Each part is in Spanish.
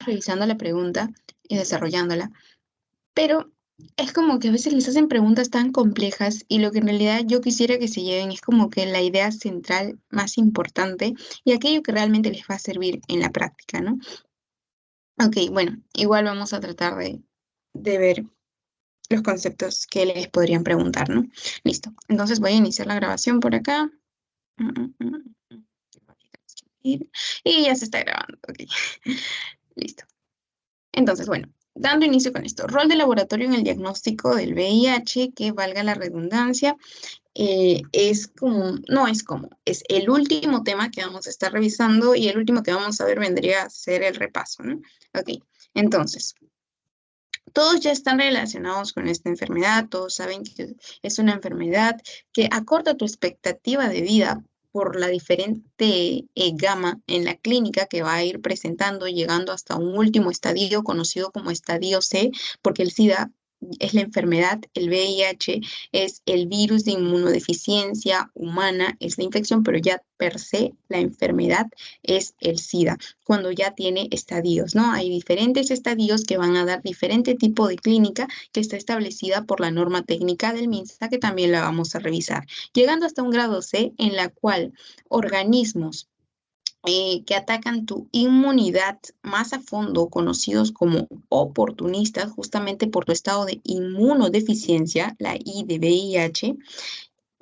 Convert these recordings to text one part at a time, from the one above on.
revisando la pregunta y desarrollándola, pero es como que a veces les hacen preguntas tan complejas y lo que en realidad yo quisiera que se lleven es como que la idea central más importante y aquello que realmente les va a servir en la práctica, ¿no? Ok, bueno, igual vamos a tratar de ver los conceptos que les podrían preguntar, ¿no? Listo. Entonces voy a iniciar la grabación por acá. Mm, mm, mm, mm. Y ya se está grabando. Ok. Listo. Entonces, bueno, dando inicio con esto. Rol de laboratorio en el diagnóstico del VIH, que valga la redundancia, es el último tema que vamos a estar revisando y el último que vamos a ver vendría a ser el repaso, ¿no? Ok, entonces, todos ya están relacionados con esta enfermedad, todos saben que es una enfermedad que acorta tu expectativa de vida por la diferente gama en la clínica que va a ir presentando, llegando hasta un último estadio conocido como estadio C, porque el SIDA es la enfermedad, el VIH es el virus de inmunodeficiencia humana, es la infección, pero ya per se la enfermedad es el SIDA cuando ya tiene estadios, ¿no? Hay diferentes estadios que van a dar diferente tipo de clínica que está establecida por la norma técnica del MINSA, que también la vamos a revisar, llegando hasta un grado C, en la cual organismos que atacan tu inmunidad más a fondo, conocidos como oportunistas, justamente por tu estado de inmunodeficiencia, la I de VIH,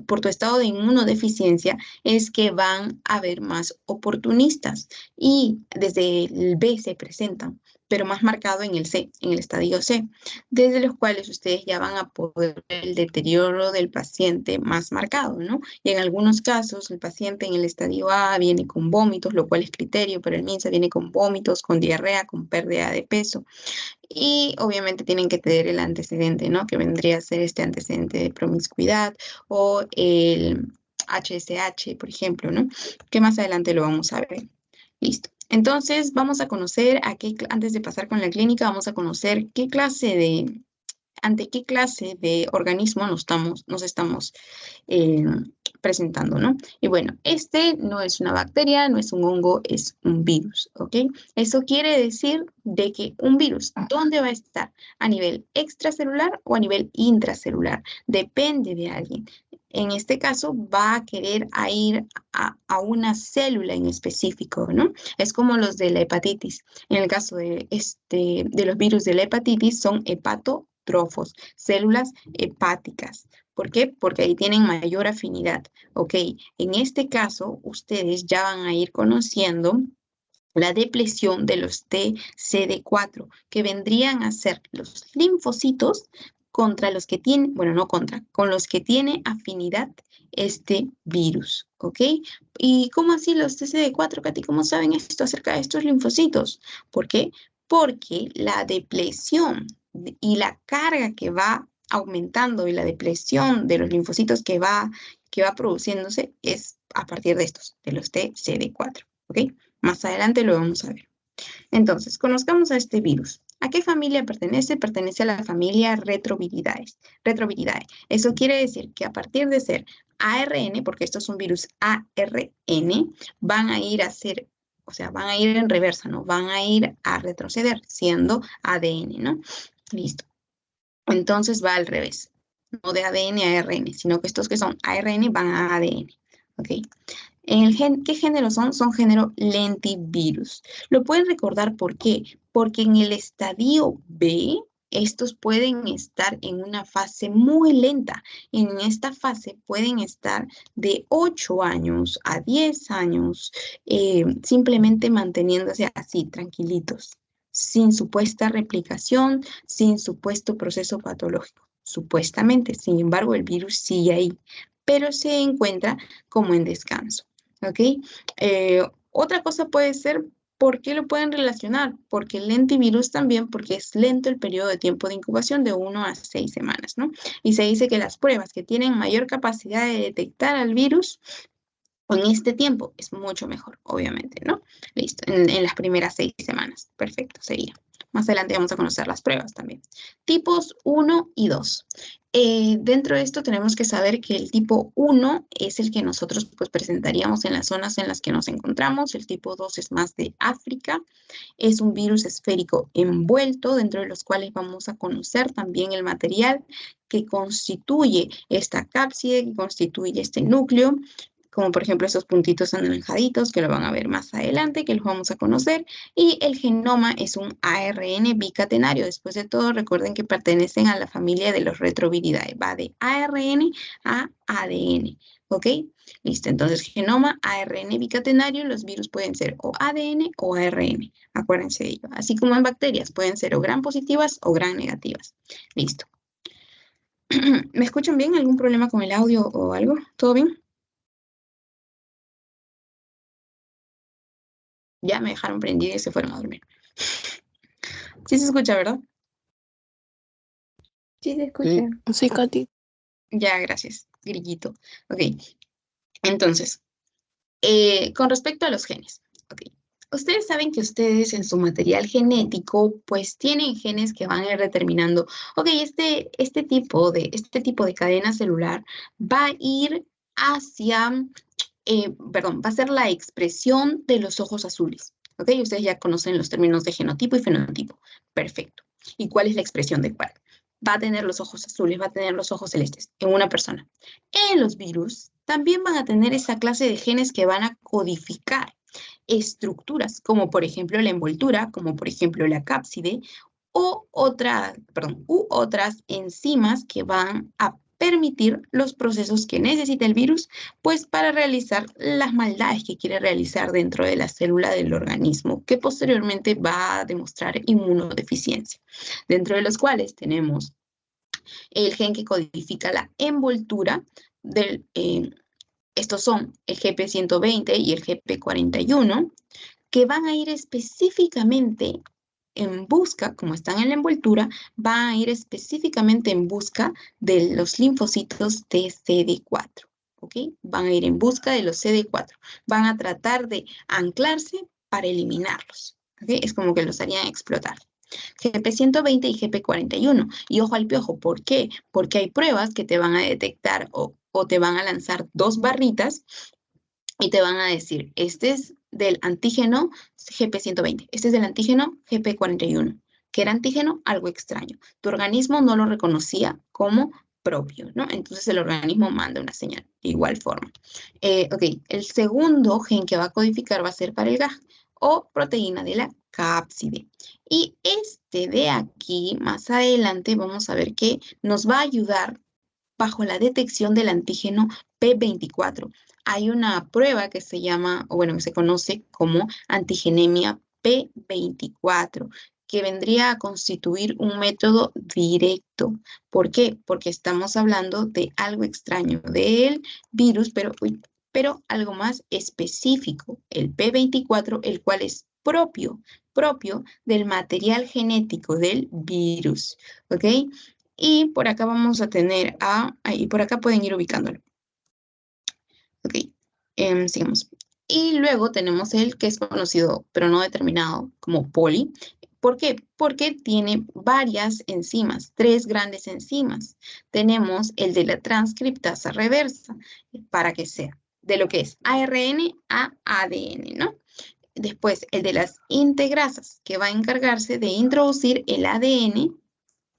por tu estado de inmunodeficiencia es que van a haber más oportunistas y desde el B se presentan, pero más marcado en el C, en el estadio C, desde los cuales ustedes ya van a poder ver el deterioro del paciente más marcado, ¿no? Y en algunos casos el paciente en el estadio A viene con vómitos, lo cual es criterio, pero el MINSA viene con vómitos, con diarrea, con pérdida de peso. Y obviamente tienen que tener el antecedente, ¿no? Que vendría a ser este antecedente de promiscuidad o el HSH, por ejemplo, ¿no? Que más adelante lo vamos a ver. Listo. Entonces, vamos a conocer antes de pasar con la clínica, vamos a conocer ante qué clase de organismo nos estamos eh, presentando, ¿no? Y bueno, este no es una bacteria, no es un hongo, es un virus, ¿ok? Eso quiere decir de que un virus, ¿dónde va a estar? ¿A nivel extracelular o a nivel intracelular? Depende de alguien. En este caso, va a querer ir a una célula en específico, ¿no? Es como los de la hepatitis. En el caso de los virus de la hepatitis, son hepatotrófos, células hepáticas. ¿Por qué? Porque ahí tienen mayor afinidad. Ok, en este caso, ustedes ya van a ir conociendo la depresión de los TCD4, que vendrían a ser los linfocitos contra los que tienen, bueno, no contra, con los que tiene afinidad este virus, ¿ok? ¿Y cómo así los TCD4, Katy? ¿Cómo saben esto acerca de estos linfocitos? ¿Por qué? Porque la depresión y la carga que va aumentando y la depresión de los linfocitos que va produciéndose es a partir de estos, de los TCD4, ¿ok? Más adelante lo vamos a ver. Entonces, conozcamos a este virus. ¿A qué familia pertenece? Pertenece a la familia Retroviridae. Retroviridae. Eso quiere decir que a partir de ser ARN, porque esto es un virus ARN, van a ir a ser, o sea, van a ir en reversa, ¿no? Van a ir a retroceder siendo ADN, ¿no? Listo. Entonces va al revés. No de ADN a ARN, sino que estos que son ARN van a ADN. ¿Ok? ¿Qué género son? Son género lentivirus. Lo pueden recordar ¿por qué? Porque en el estadio B, estos pueden estar en una fase muy lenta. En esta fase pueden estar de 8 años a 10 años, simplemente manteniéndose así, tranquilitos, sin supuesta replicación, sin supuesto proceso patológico, supuestamente. Sin embargo, el virus sigue ahí, pero se encuentra como en descanso. ¿Ok? Otra cosa puede ser, ¿por qué lo pueden relacionar? Porque el lentivirus también, porque es lento el periodo de tiempo de incubación de 1 a 6 semanas, ¿no? Y se dice que las pruebas que tienen mayor capacidad de detectar al virus En este tiempo es mucho mejor, obviamente, ¿no? Listo, en las primeras 6 semanas. Perfecto, sería. Más adelante vamos a conocer las pruebas también. Tipos 1 y 2. Dentro de esto tenemos que saber que el tipo 1 es el que nosotros pues, presentaríamos en las zonas en las que nos encontramos. El tipo 2 es más de África. Es un virus esférico envuelto, dentro de los cuales vamos a conocer también el material que constituye esta cápside, que constituye este núcleo, como por ejemplo esos puntitos anaranjaditos que lo van a ver más adelante, que los vamos a conocer, y el genoma es un ARN bicatenario. Después de todo, recuerden que pertenecen a la familia de los Retroviridae, va de ARN a ADN, ¿ok? Listo, entonces genoma, ARN bicatenario, los virus pueden ser o ADN o ARN, acuérdense de ello. Así como en bacterias, pueden ser o gram positivas o gram negativas. Listo. ¿Me escuchan bien? ¿Algún problema con el audio o algo? ¿Todo bien? Ya me dejaron prendido y se fueron a dormir. Sí se escucha, ¿verdad? Sí, se escucha. Sí. Sí, Katy. Ya, gracias, grillito. Ok, entonces, con respecto a los genes. Ok, ustedes saben que ustedes en su material genético, pues tienen genes que van a ir determinando, ok, este tipo de cadena celular va a ir hacia, perdón, va a ser la expresión de los ojos azules. Ok, ustedes ya conocen los términos de genotipo y fenotipo. Perfecto. ¿Y cuál es la expresión de cuál? Va a tener los ojos azules, va a tener los ojos celestes en una persona. En los virus también van a tener esa clase de genes que van a codificar estructuras, como por ejemplo la envoltura, como por ejemplo la cápside, u otras enzimas que van a permitir los procesos que necesita el virus, pues para realizar las maldades que quiere realizar dentro de la célula del organismo, que posteriormente va a demostrar inmunodeficiencia, dentro de los cuales tenemos el gen que codifica la envoltura del... estos son el GP120 y el GP41, que van a ir específicamente en busca, como están en la envoltura, van a ir específicamente en busca de los linfocitos de CD4, ¿ok? Van a ir en busca de los CD4, van a tratar de anclarse para eliminarlos, ¿ok? Es como que los harían explotar. GP120 y GP41. Y ojo al piojo, ¿por qué? Porque hay pruebas que te van a detectar o te van a lanzar dos barritas y te van a decir, este es del antígeno GP120, este es del antígeno GP41, que era antígeno algo extraño. Tu organismo no lo reconocía como propio, ¿no? Entonces el organismo manda una señal de igual forma. Ok, el segundo gen que va a codificar va a ser para el GAG o proteína de la cápside. Y este de aquí, más adelante, vamos a ver que nos va a ayudar bajo la detección del antígeno P24. Hay una prueba que se llama, o bueno, que se conoce como antigenemia P24, que vendría a constituir un método directo. ¿Por qué? Porque estamos hablando de algo extraño, del virus, pero algo más específico, el P24, el cual es propio del material genético del virus, ¿ok? Y por acá vamos a tener y por acá pueden ir ubicándolo. Ok, sigamos. Y luego tenemos el que es conocido, pero no determinado, como poli. ¿Por qué? Porque tiene varias enzimas, 3 grandes enzimas. Tenemos el de la transcriptasa reversa, para que sea de lo que es ARN a ADN, ¿no? Después, el de las integrasas, que va a encargarse de introducir el ADN,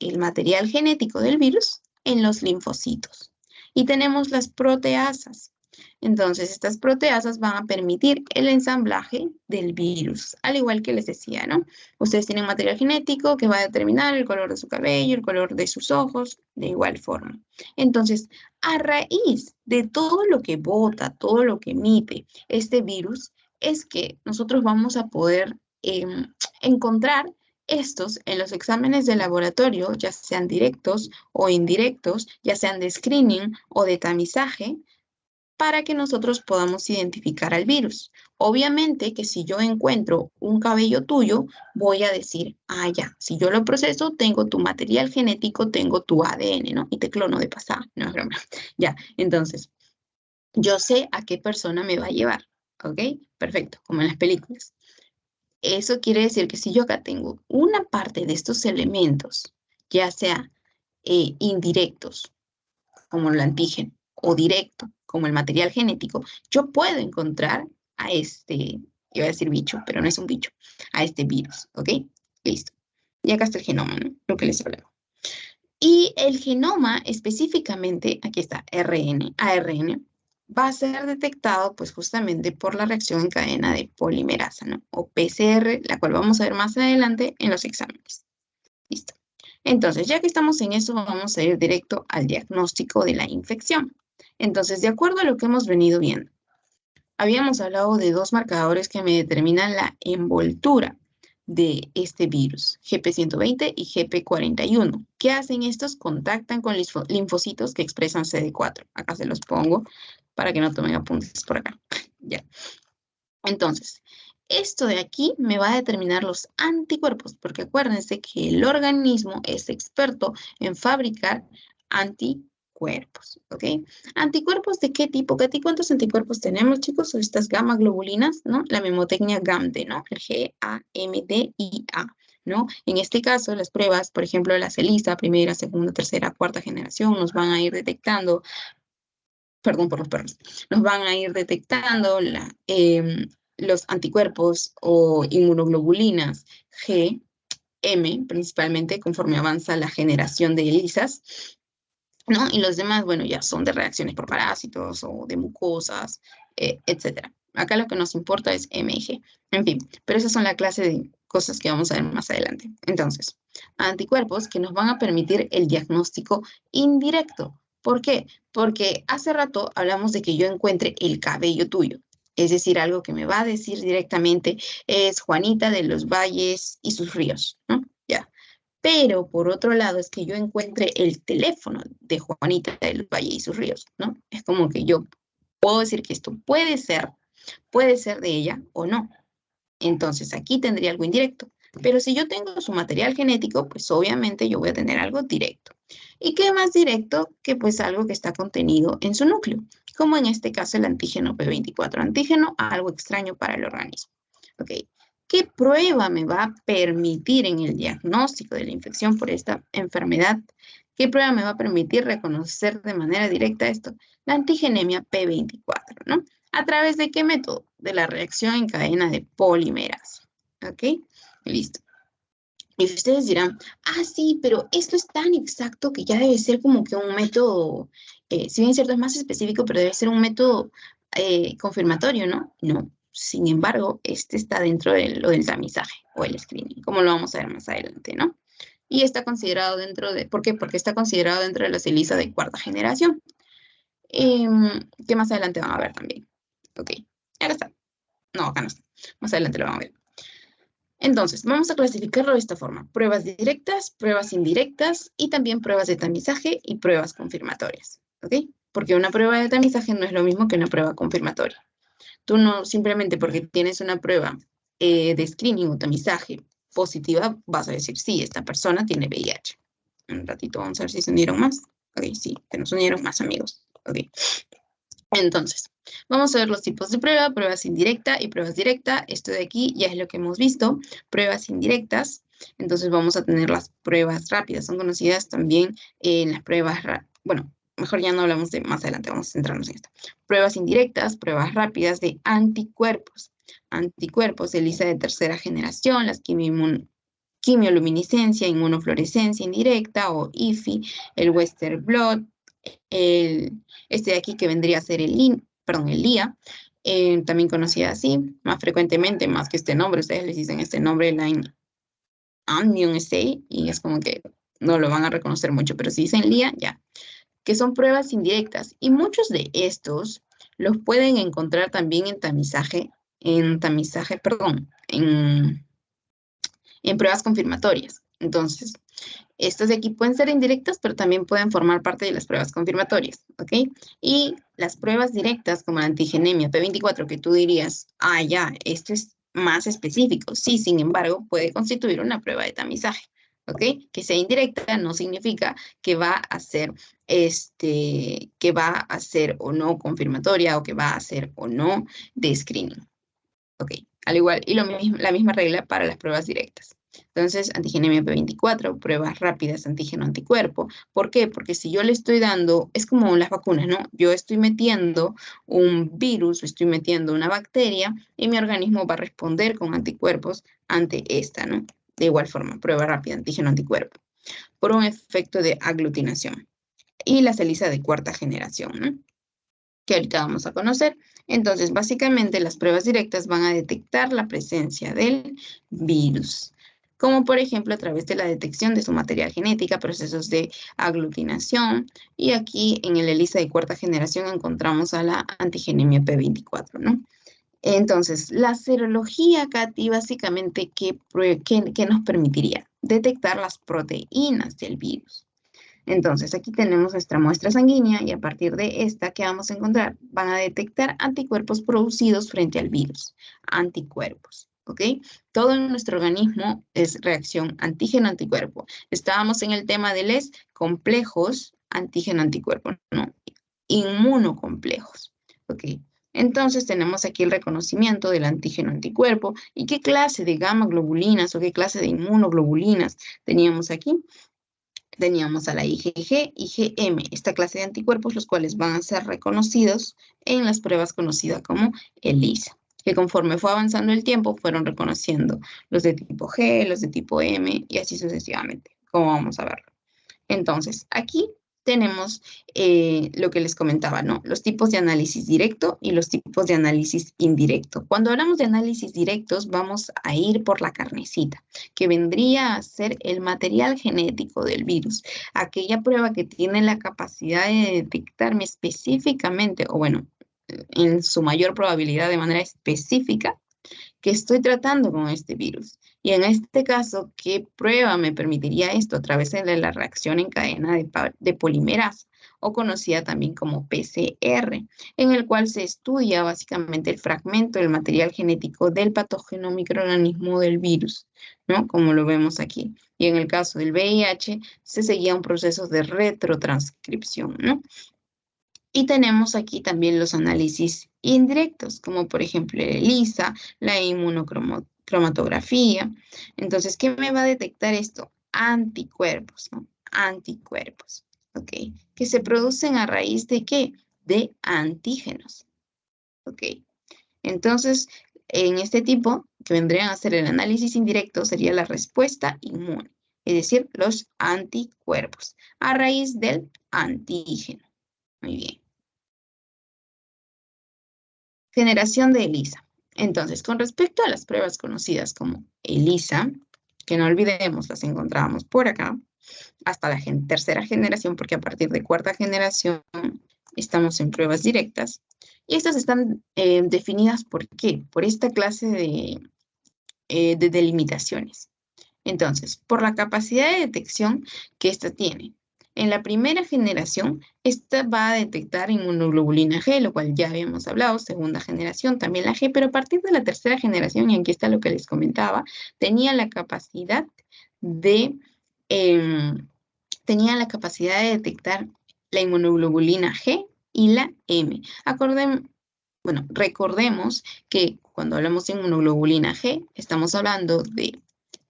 el material genético del virus, en los linfocitos. Y tenemos las proteasas. Entonces, estas proteasas van a permitir el ensamblaje del virus, al igual que les decía, ¿no? Ustedes tienen material genético que va a determinar el color de su cabello, el color de sus ojos, de igual forma. Entonces, a raíz de todo lo que bota, todo lo que emite este virus, es que nosotros vamos a poder encontrar estos en los exámenes de laboratorio, ya sean directos o indirectos, ya sean de screening o de tamizaje, para que nosotros podamos identificar al virus. Obviamente que si yo encuentro un cabello tuyo, voy a decir, ya, si yo lo proceso, tengo tu material genético, tengo tu ADN, ¿no? Y te clono de pasada, no es broma. Ya, entonces, yo sé a qué persona me va a llevar, ¿ok? Perfecto, como en las películas. Eso quiere decir que si yo acá tengo una parte de estos elementos, ya sea indirectos, como el antígeno, o directo, como el material genético, yo puedo encontrar a este, iba a decir bicho, pero no es un bicho, a este virus, ¿ok? Listo. Y acá está el genoma, ¿no? Lo que les hablaba. Y el genoma específicamente, aquí está, ARN, va a ser detectado pues justamente por la reacción en cadena de polimerasa, ¿no? O PCR, la cual vamos a ver más adelante en los exámenes. Listo. Entonces, ya que estamos en eso, vamos a ir directo al diagnóstico de la infección. Entonces, de acuerdo a lo que hemos venido viendo, habíamos hablado de dos marcadores que me determinan la envoltura de este virus, GP120 y GP41. ¿Qué hacen estos? Contactan con linfocitos que expresan CD4. Acá se los pongo para que no tomen apuntes por acá. Ya. Entonces, esto de aquí me va a determinar los anticuerpos, porque acuérdense que el organismo es experto en fabricar anticuerpos, ¿ok? ¿Anticuerpos de qué tipo? ¿Cuántos anticuerpos tenemos, chicos? Estas gamma globulinas, ¿no? La memotecnia GAMD, ¿no? El GAMDIA, ¿no? En este caso, las pruebas, por ejemplo, la ELISA, primera, segunda, tercera, cuarta generación, nos van a ir detectando, perdón por los perros, nos van a ir detectando los anticuerpos o inmunoglobulinas G, M, principalmente conforme avanza la generación de ELISAs, ¿no? Y los demás, bueno, ya son de reacciones por parásitos o de mucosas, etc. Acá lo que nos importa es M y G. En fin, pero esas son la clase de cosas que vamos a ver más adelante. Entonces, anticuerpos que nos van a permitir el diagnóstico indirecto. ¿Por qué? Porque hace rato hablamos de que yo encuentre el cabello tuyo. Es decir, algo que me va a decir directamente es Juanita de los Valles y sus ríos, ¿no? Ya. Pero por otro lado es que yo encuentre el teléfono de Juanita del Valle y sus ríos, ¿no? Es como que yo puedo decir que esto puede ser de ella o no. Entonces aquí tendría algo indirecto. Pero si yo tengo su material genético, pues obviamente yo voy a tener algo directo. ¿Y qué más directo que pues algo que está contenido en su núcleo? Como en este caso el antígeno P24, antígeno algo extraño para el organismo. ¿Ok? ¿Qué prueba me va a permitir en el diagnóstico de la infección por esta enfermedad? ¿Qué prueba me va a permitir reconocer de manera directa esto? La antigenemia P24, ¿no? ¿A través de qué método? De la reacción en cadena de polimerasa. ¿Ok? Listo. Y ustedes dirán, ah, sí, pero esto es tan exacto que ya debe ser como que un método, si bien es cierto, es más específico, pero debe ser un método confirmatorio, ¿no? No. Sin embargo, este está dentro de lo del tamizaje o el screening, como lo vamos a ver más adelante, ¿no? Y está considerado dentro de, ¿por qué? Porque está considerado dentro de la ELISA de cuarta generación, que más adelante van a ver también. Ok, acá está. No, acá no está. Más adelante lo van a ver. Entonces, vamos a clasificarlo de esta forma. Pruebas directas, pruebas indirectas y también pruebas de tamizaje y pruebas confirmatorias. ¿Ok? Porque una prueba de tamizaje no es lo mismo que una prueba confirmatoria. Tú no simplemente porque tienes una prueba de screening o tamizaje positiva, vas a decir, sí, esta persona tiene VIH. Un ratito vamos a ver si se unieron más. Ok, sí, que nos unieron más amigos. Ok. Entonces, vamos a ver los tipos de prueba, pruebas indirecta y pruebas directa. Esto de aquí ya es lo que hemos visto, pruebas indirectas. Entonces vamos a tener las pruebas rápidas, son conocidas también en las pruebas, bueno, mejor ya no hablamos de más adelante, vamos a centrarnos en esto. Pruebas indirectas, pruebas rápidas de anticuerpos. Anticuerpos, ELISA de tercera generación, las quimioluminiscencia, inmunofluorescencia indirecta o IFI, el Western blot, este de aquí que vendría a ser el LIA, también conocida así, más frecuentemente, más que este nombre, ustedes les dicen este nombre, Line Amnion Assay, y es como que no lo van a reconocer mucho, pero si dicen LIA, ya, que son pruebas indirectas, y muchos de estos los pueden encontrar también en pruebas confirmatorias. Entonces, estas de aquí pueden ser indirectas, pero también pueden formar parte de las pruebas confirmatorias, ¿ok? Y las pruebas directas, como la antigenemia P24, que tú dirías, ah, ya, esto es más específico. Sí, sin embargo, puede constituir una prueba de tamizaje, ¿ok? Que sea indirecta no significa que va a ser, que va a ser o no confirmatoria o que va a ser o no de screening, ¿ok? Al igual, y lo mismo, la misma regla para las pruebas directas. Entonces, antigenemia P24, pruebas rápidas antígeno-anticuerpo. ¿Por qué? Porque si yo le estoy dando, es como las vacunas, ¿no? Yo estoy metiendo un virus, o estoy metiendo una bacteria, y mi organismo va a responder con anticuerpos ante esta, ¿no? De igual forma, prueba rápida antígeno-anticuerpo, por un efecto de aglutinación. Y la ELISA de cuarta generación, ¿no? Que ahorita vamos a conocer. Entonces, básicamente las pruebas directas van a detectar la presencia del virus, como por ejemplo a través de la detección de su material genética, procesos de aglutinación, y aquí en el ELISA de cuarta generación encontramos a la antigenemia P24, ¿no? Entonces, la serología, Katy, básicamente, ¿qué nos permitiría? Detectar las proteínas del virus. Entonces, aquí tenemos nuestra muestra sanguínea y a partir de esta, ¿qué vamos a encontrar? Van a detectar anticuerpos producidos frente al virus. Anticuerpos, ¿ok? Todo en nuestro organismo es reacción antígeno-anticuerpo. Estábamos en el tema de los complejos antígeno-anticuerpo, ¿no? Inmunocomplejos, ¿ok? Entonces tenemos aquí el reconocimiento del antígeno-anticuerpo y qué clase de gamma globulinas o qué clase de inmunoglobulinas teníamos aquí. Teníamos a la IgG, IgM, esta clase de anticuerpos, los cuales van a ser reconocidos en las pruebas conocidas como ELISA, que conforme fue avanzando el tiempo, fueron reconociendo los de tipo G, los de tipo M, y así sucesivamente, como vamos a verlo. Entonces, aquí tenemos lo que les comentaba, ¿no? Los tipos de análisis directo y los tipos de análisis indirecto. Cuando hablamos de análisis directos, vamos a ir por la carnecita, que vendría a ser el material genético del virus, aquella prueba que tiene la capacidad de detectarme específicamente, o bueno, en su mayor probabilidad de manera específica, que estoy tratando con este virus. Y en este caso, ¿qué prueba me permitiría esto? A través de la reacción en cadena de polimerasa, o conocida también como PCR, en el cual se estudia básicamente el fragmento del material genético del patógeno microorganismo del virus, ¿no? Como lo vemos aquí. Y en el caso del VIH, se seguía un proceso de retrotranscripción, ¿no? Y tenemos aquí también los análisis indirectos, como por ejemplo el ELISA, la inmunocromatografía. Entonces, ¿qué me va a detectar esto? Anticuerpos, ¿no? Anticuerpos, ¿ok? Que se producen a raíz de ¿qué? De antígenos, ¿ok? Entonces, en este tipo, que vendrían a ser el análisis indirecto, sería la respuesta inmune, es decir, los anticuerpos, a raíz del antígeno. Muy bien. Generación de ELISA. Entonces, con respecto a las pruebas conocidas como ELISA, que no olvidemos, las encontramos por acá, hasta la tercera generación, porque a partir de cuarta generación estamos en pruebas directas. Y estas están definidas ¿por qué? Por esta clase de delimitaciones. Entonces, por la capacidad de detección que ésta tiene. En la primera generación, esta va a detectar inmunoglobulina G, lo cual ya habíamos hablado, segunda generación también la G, pero a partir de la tercera generación, y aquí está lo que les comentaba, tenía la capacidad de, em, tenía la capacidad de detectar la inmunoglobulina G y la M. Bueno, recordemos que cuando hablamos de inmunoglobulina G, estamos hablando de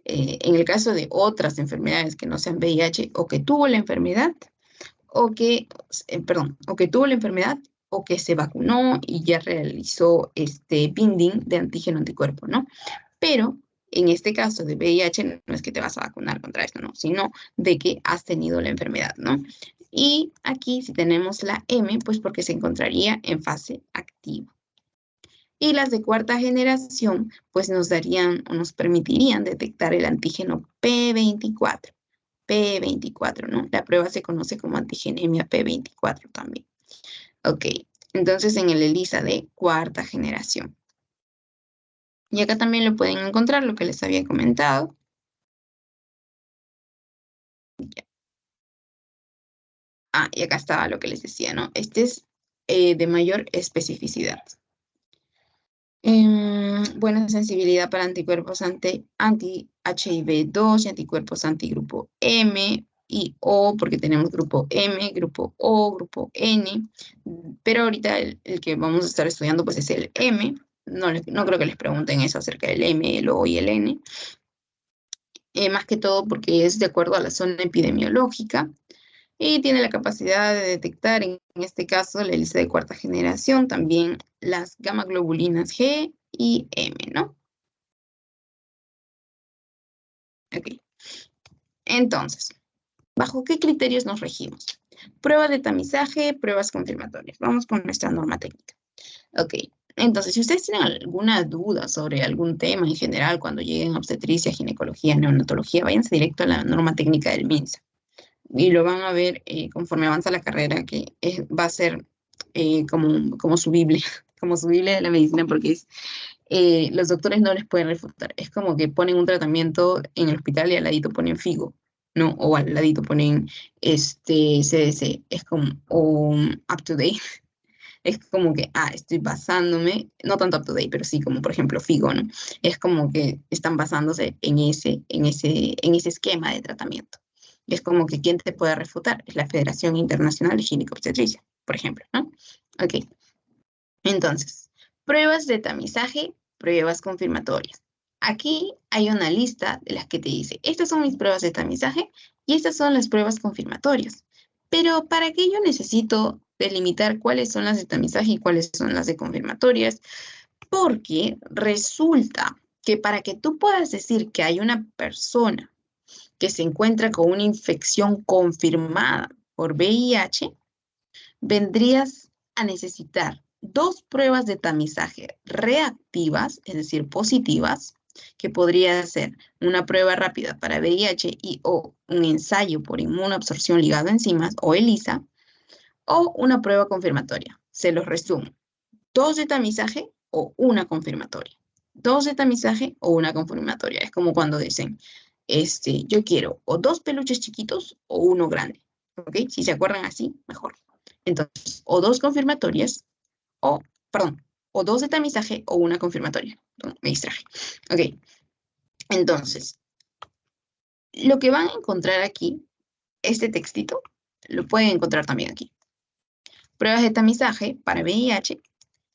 en el caso de otras enfermedades que no sean VIH, o que tuvo la enfermedad, o que tuvo la enfermedad, o que se vacunó y ya realizó este binding de antígeno-anticuerpo, ¿no? Pero en este caso de VIH no es que te vas a vacunar contra esto, no, sino de que has tenido la enfermedad, ¿no? Y aquí si tenemos la M, pues porque se encontraría en fase activa. Y las de cuarta generación, pues nos darían o nos permitirían detectar el antígeno P24. P24, ¿no? La prueba se conoce como antigenemia P24 también. Ok, entonces en el ELISA de cuarta generación. Y acá también lo pueden encontrar, lo que les había comentado. Ah, y acá estaba lo que les decía, ¿no? Este es de mayor especificidad. Buena sensibilidad para anticuerpos anti-HIV2 y anticuerpos antigrupo M y O, porque tenemos grupo M, grupo O, grupo N. Pero ahorita el que vamos a estar estudiando pues es el M. No creo que les pregunten eso acerca del M, el O y el N. Más que todo porque es de acuerdo a la zona epidemiológica y tiene la capacidad de detectar, en este caso, la ELISA de cuarta generación, también las gamma globulinas G y M, ¿no? Ok. Entonces, ¿bajo qué criterios nos regimos? Pruebas de tamizaje, pruebas confirmatorias. Vamos con nuestra norma técnica. Ok. Entonces, si ustedes tienen alguna duda sobre algún tema en general, cuando lleguen a obstetricia, ginecología, neonatología, váyanse directo a la norma técnica del MINSA. Y lo van a ver conforme avanza la carrera, que va a ser como su Biblia, como su Biblia de la medicina, porque los doctores no les pueden refutar. Es como que ponen un tratamiento en el hospital y al ladito ponen FIGO, ¿no? O al ladito ponen CDC, es como, o up to date. Es como que, estoy basándome, no tanto up to date, pero sí como por ejemplo FIGO, ¿no? Es como que están basándose en ese esquema de tratamiento. Y es como que, ¿quién te puede refutar? Es la Federación Internacional de Gineco-Obstetricia, por ejemplo, ¿no? Ok. Entonces, pruebas de tamizaje, pruebas confirmatorias. Aquí hay una lista de las que te dice, estas son mis pruebas de tamizaje y estas son las pruebas confirmatorias. Pero ¿para qué yo necesito delimitar cuáles son las de tamizaje y cuáles son las de confirmatorias? Porque resulta que para que tú puedas decir que hay una persona que se encuentra con una infección confirmada por VIH, vendrías a necesitar 2 pruebas de tamizaje reactivas, es decir, positivas, que podría ser una prueba rápida para VIH y o un ensayo por inmunoabsorción ligado a enzimas o ELISA, o una prueba confirmatoria. Se los resumo. 2 de tamizaje o una confirmatoria. 2 de tamizaje o una confirmatoria. Es como cuando dicen, yo quiero o 2 peluches chiquitos o uno grande. ¿Ok? Si se acuerdan así, mejor. Entonces, o 2 confirmatorias, o, perdón, o 2 de tamizaje o una confirmatoria. Me distraje. Ok. Entonces, lo que van a encontrar aquí, este textito, lo pueden encontrar también aquí. Pruebas de tamizaje para VIH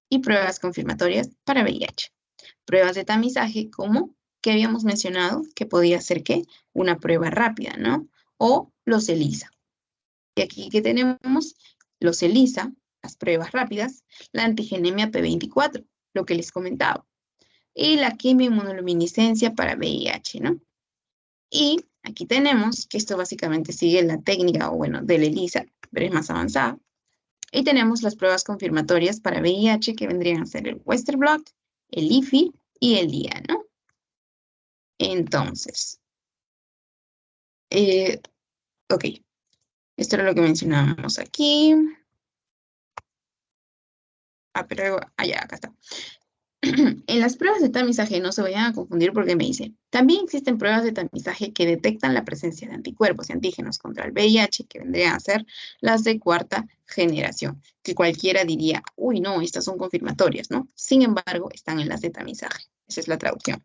y pruebas confirmatorias para VIH. Pruebas de tamizaje como que habíamos mencionado que podía ser ¿qué? Una prueba rápida, ¿no? O los ELISA. Y aquí que tenemos los ELISA, las pruebas rápidas, la antigenemia P24, lo que les comentaba, y la quimioinmunoluminiscencia para VIH, ¿no? Y aquí tenemos que esto básicamente sigue la técnica, o bueno, del ELISA, pero es más avanzada. Y tenemos las pruebas confirmatorias para VIH que vendrían a ser el Western blot, el IFI y el DIA, ¿no? Entonces, ok, esto era lo que mencionábamos aquí. Pero allá, acá está. En las pruebas de tamizaje no se vayan a confundir porque me dice, también existen pruebas de tamizaje que detectan la presencia de anticuerpos y antígenos contra el VIH, que vendrían a ser las de cuarta generación, que cualquiera diría, uy, no, estas son confirmatorias, ¿no? Sin embargo, están en las de tamizaje. Esa es la traducción.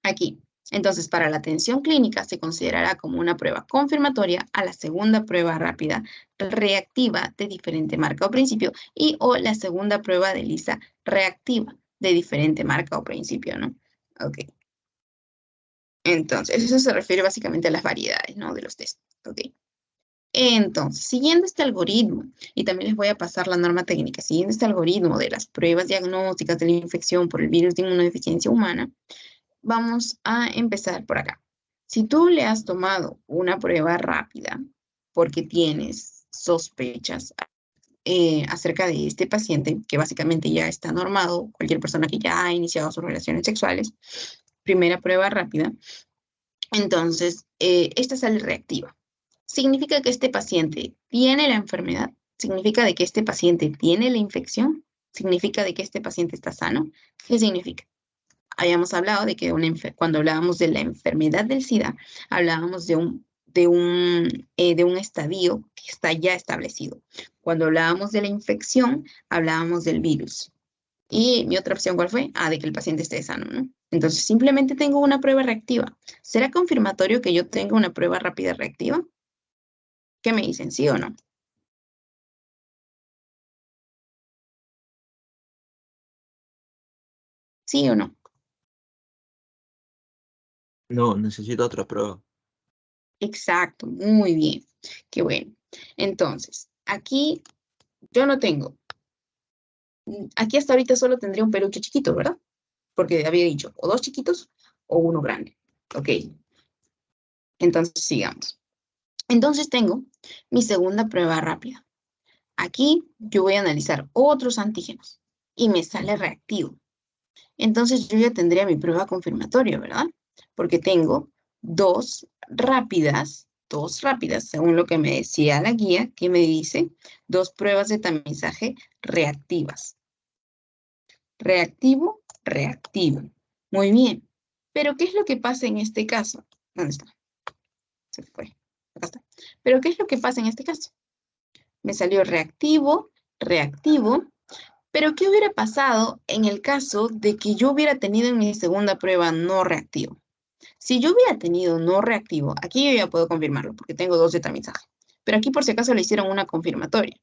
Aquí. Entonces, para la atención clínica se considerará como una prueba confirmatoria a la segunda prueba rápida reactiva de diferente marca o principio y o la segunda prueba de ELISA reactiva de diferente marca o principio, ¿no? Ok. Entonces, eso se refiere básicamente a las variedades, ¿no? De los test. Ok. Entonces, siguiendo este algoritmo, y también les voy a pasar la norma técnica, siguiendo este algoritmo de las pruebas diagnósticas de la infección por el virus de inmunodeficiencia humana, vamos a empezar por acá. Si tú le has tomado una prueba rápida porque tienes sospechas acerca de este paciente, que básicamente ya está normado, cualquier persona que ya ha iniciado sus relaciones sexuales, primera prueba rápida, entonces esta sale reactiva. ¿Significa que este paciente tiene la enfermedad? ¿Significa de que este paciente tiene la infección? ¿Significa de que este paciente está sano? ¿Qué significa? Habíamos hablado de que cuando hablábamos de la enfermedad del SIDA, hablábamos de un estadio que está ya establecido. Cuando hablábamos de la infección, hablábamos del virus. Y mi otra opción, ¿cuál fue? Ah, de que el paciente esté sano, ¿no? Entonces, simplemente tengo una prueba reactiva. ¿Será confirmatorio que yo tenga una prueba rápida reactiva? ¿Qué me dicen, sí o no? ¿Sí o no? No, necesito otra prueba. Exacto, muy bien. Qué bueno. Entonces, aquí yo no tengo. Aquí hasta ahorita solo tendría un peluche chiquito, ¿verdad? Porque había dicho o dos chiquitos o uno grande. Ok, entonces sigamos. Entonces tengo mi segunda prueba rápida. Aquí yo voy a analizar otros antígenos y me sale reactivo. Entonces yo ya tendría mi prueba confirmatoria, ¿verdad? Porque tengo dos rápidas, según lo que me decía la guía, que me dice dos pruebas de tamizaje reactivas. Reactivo, reactivo. Muy bien. Pero ¿qué es lo que pasa en este caso? ¿Dónde está? Se fue. Acá está. Pero ¿qué es lo que pasa en este caso? Me salió reactivo, reactivo. Pero ¿qué hubiera pasado en el caso de que yo hubiera tenido en mi segunda prueba no reactivo? Si yo hubiera tenido no reactivo, aquí yo ya puedo confirmarlo porque tengo dos de tamizaje. Pero aquí por si acaso le hicieron una confirmatoria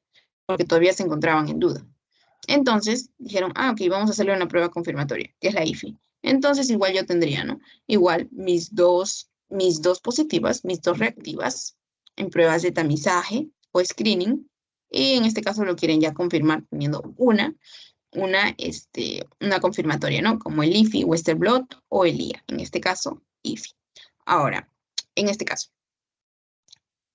porque todavía se encontraban en duda. Entonces dijeron, ah, ok, vamos a hacerle una prueba confirmatoria, que es la IFI. Entonces igual yo tendría, ¿no? Igual mis dos positivas, mis dos reactivas en pruebas de tamizaje o screening. Y en este caso lo quieren ya confirmar poniendo una confirmatoria, ¿no? Como el IFI, Western Blot o el IA. En este caso, IFI. Ahora, en este caso,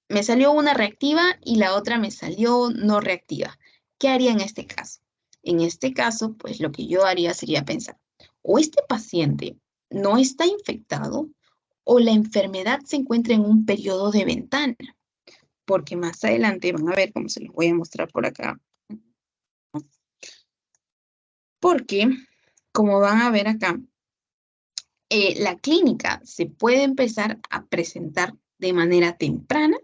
me salió una reactiva y la otra me salió no reactiva. ¿Qué haría en este caso? En este caso, pues lo que yo haría sería pensar, o este paciente no está infectado o la enfermedad se encuentra en un periodo de ventana, porque más adelante van a ver cómo se los voy a mostrar por acá. Porque, como van a ver acá, la clínica se puede empezar a presentar de manera temprana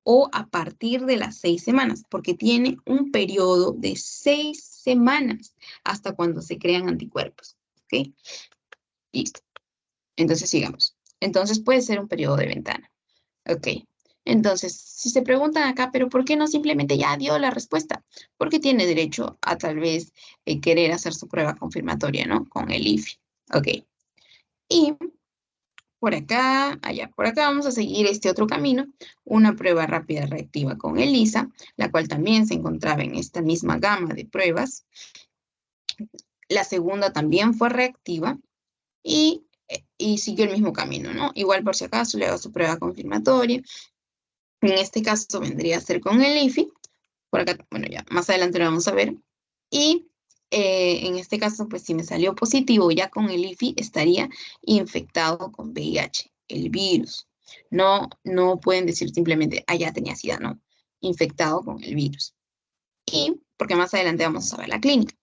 o a partir de las 6 semanas, porque tiene un periodo de 6 semanas hasta cuando se crean anticuerpos. ¿Ok? Listo. Entonces sigamos. Entonces puede ser un periodo de ventana. Ok. Entonces, si se preguntan acá, pero ¿por qué no simplemente ya dio la respuesta? Porque tiene derecho a tal vez querer hacer su prueba confirmatoria, ¿no? Con el IFI. Ok. Y por acá, allá, por acá vamos a seguir este otro camino, una prueba rápida reactiva con ELISA, la cual también se encontraba en esta misma gama de pruebas. La segunda también fue reactiva y siguió el mismo camino, ¿no? Igual por si acaso le hago su prueba confirmatoria. En este caso vendría a ser con el IFI. Por acá, bueno, ya más adelante lo vamos a ver. Y en este caso, pues si me salió positivo ya con el IFI, estaría infectado con VIH, el virus. No, no pueden decir simplemente, ah, ya tenía SIDA, no. Infectado con el virus. Y porque más adelante vamos a ver la clínica.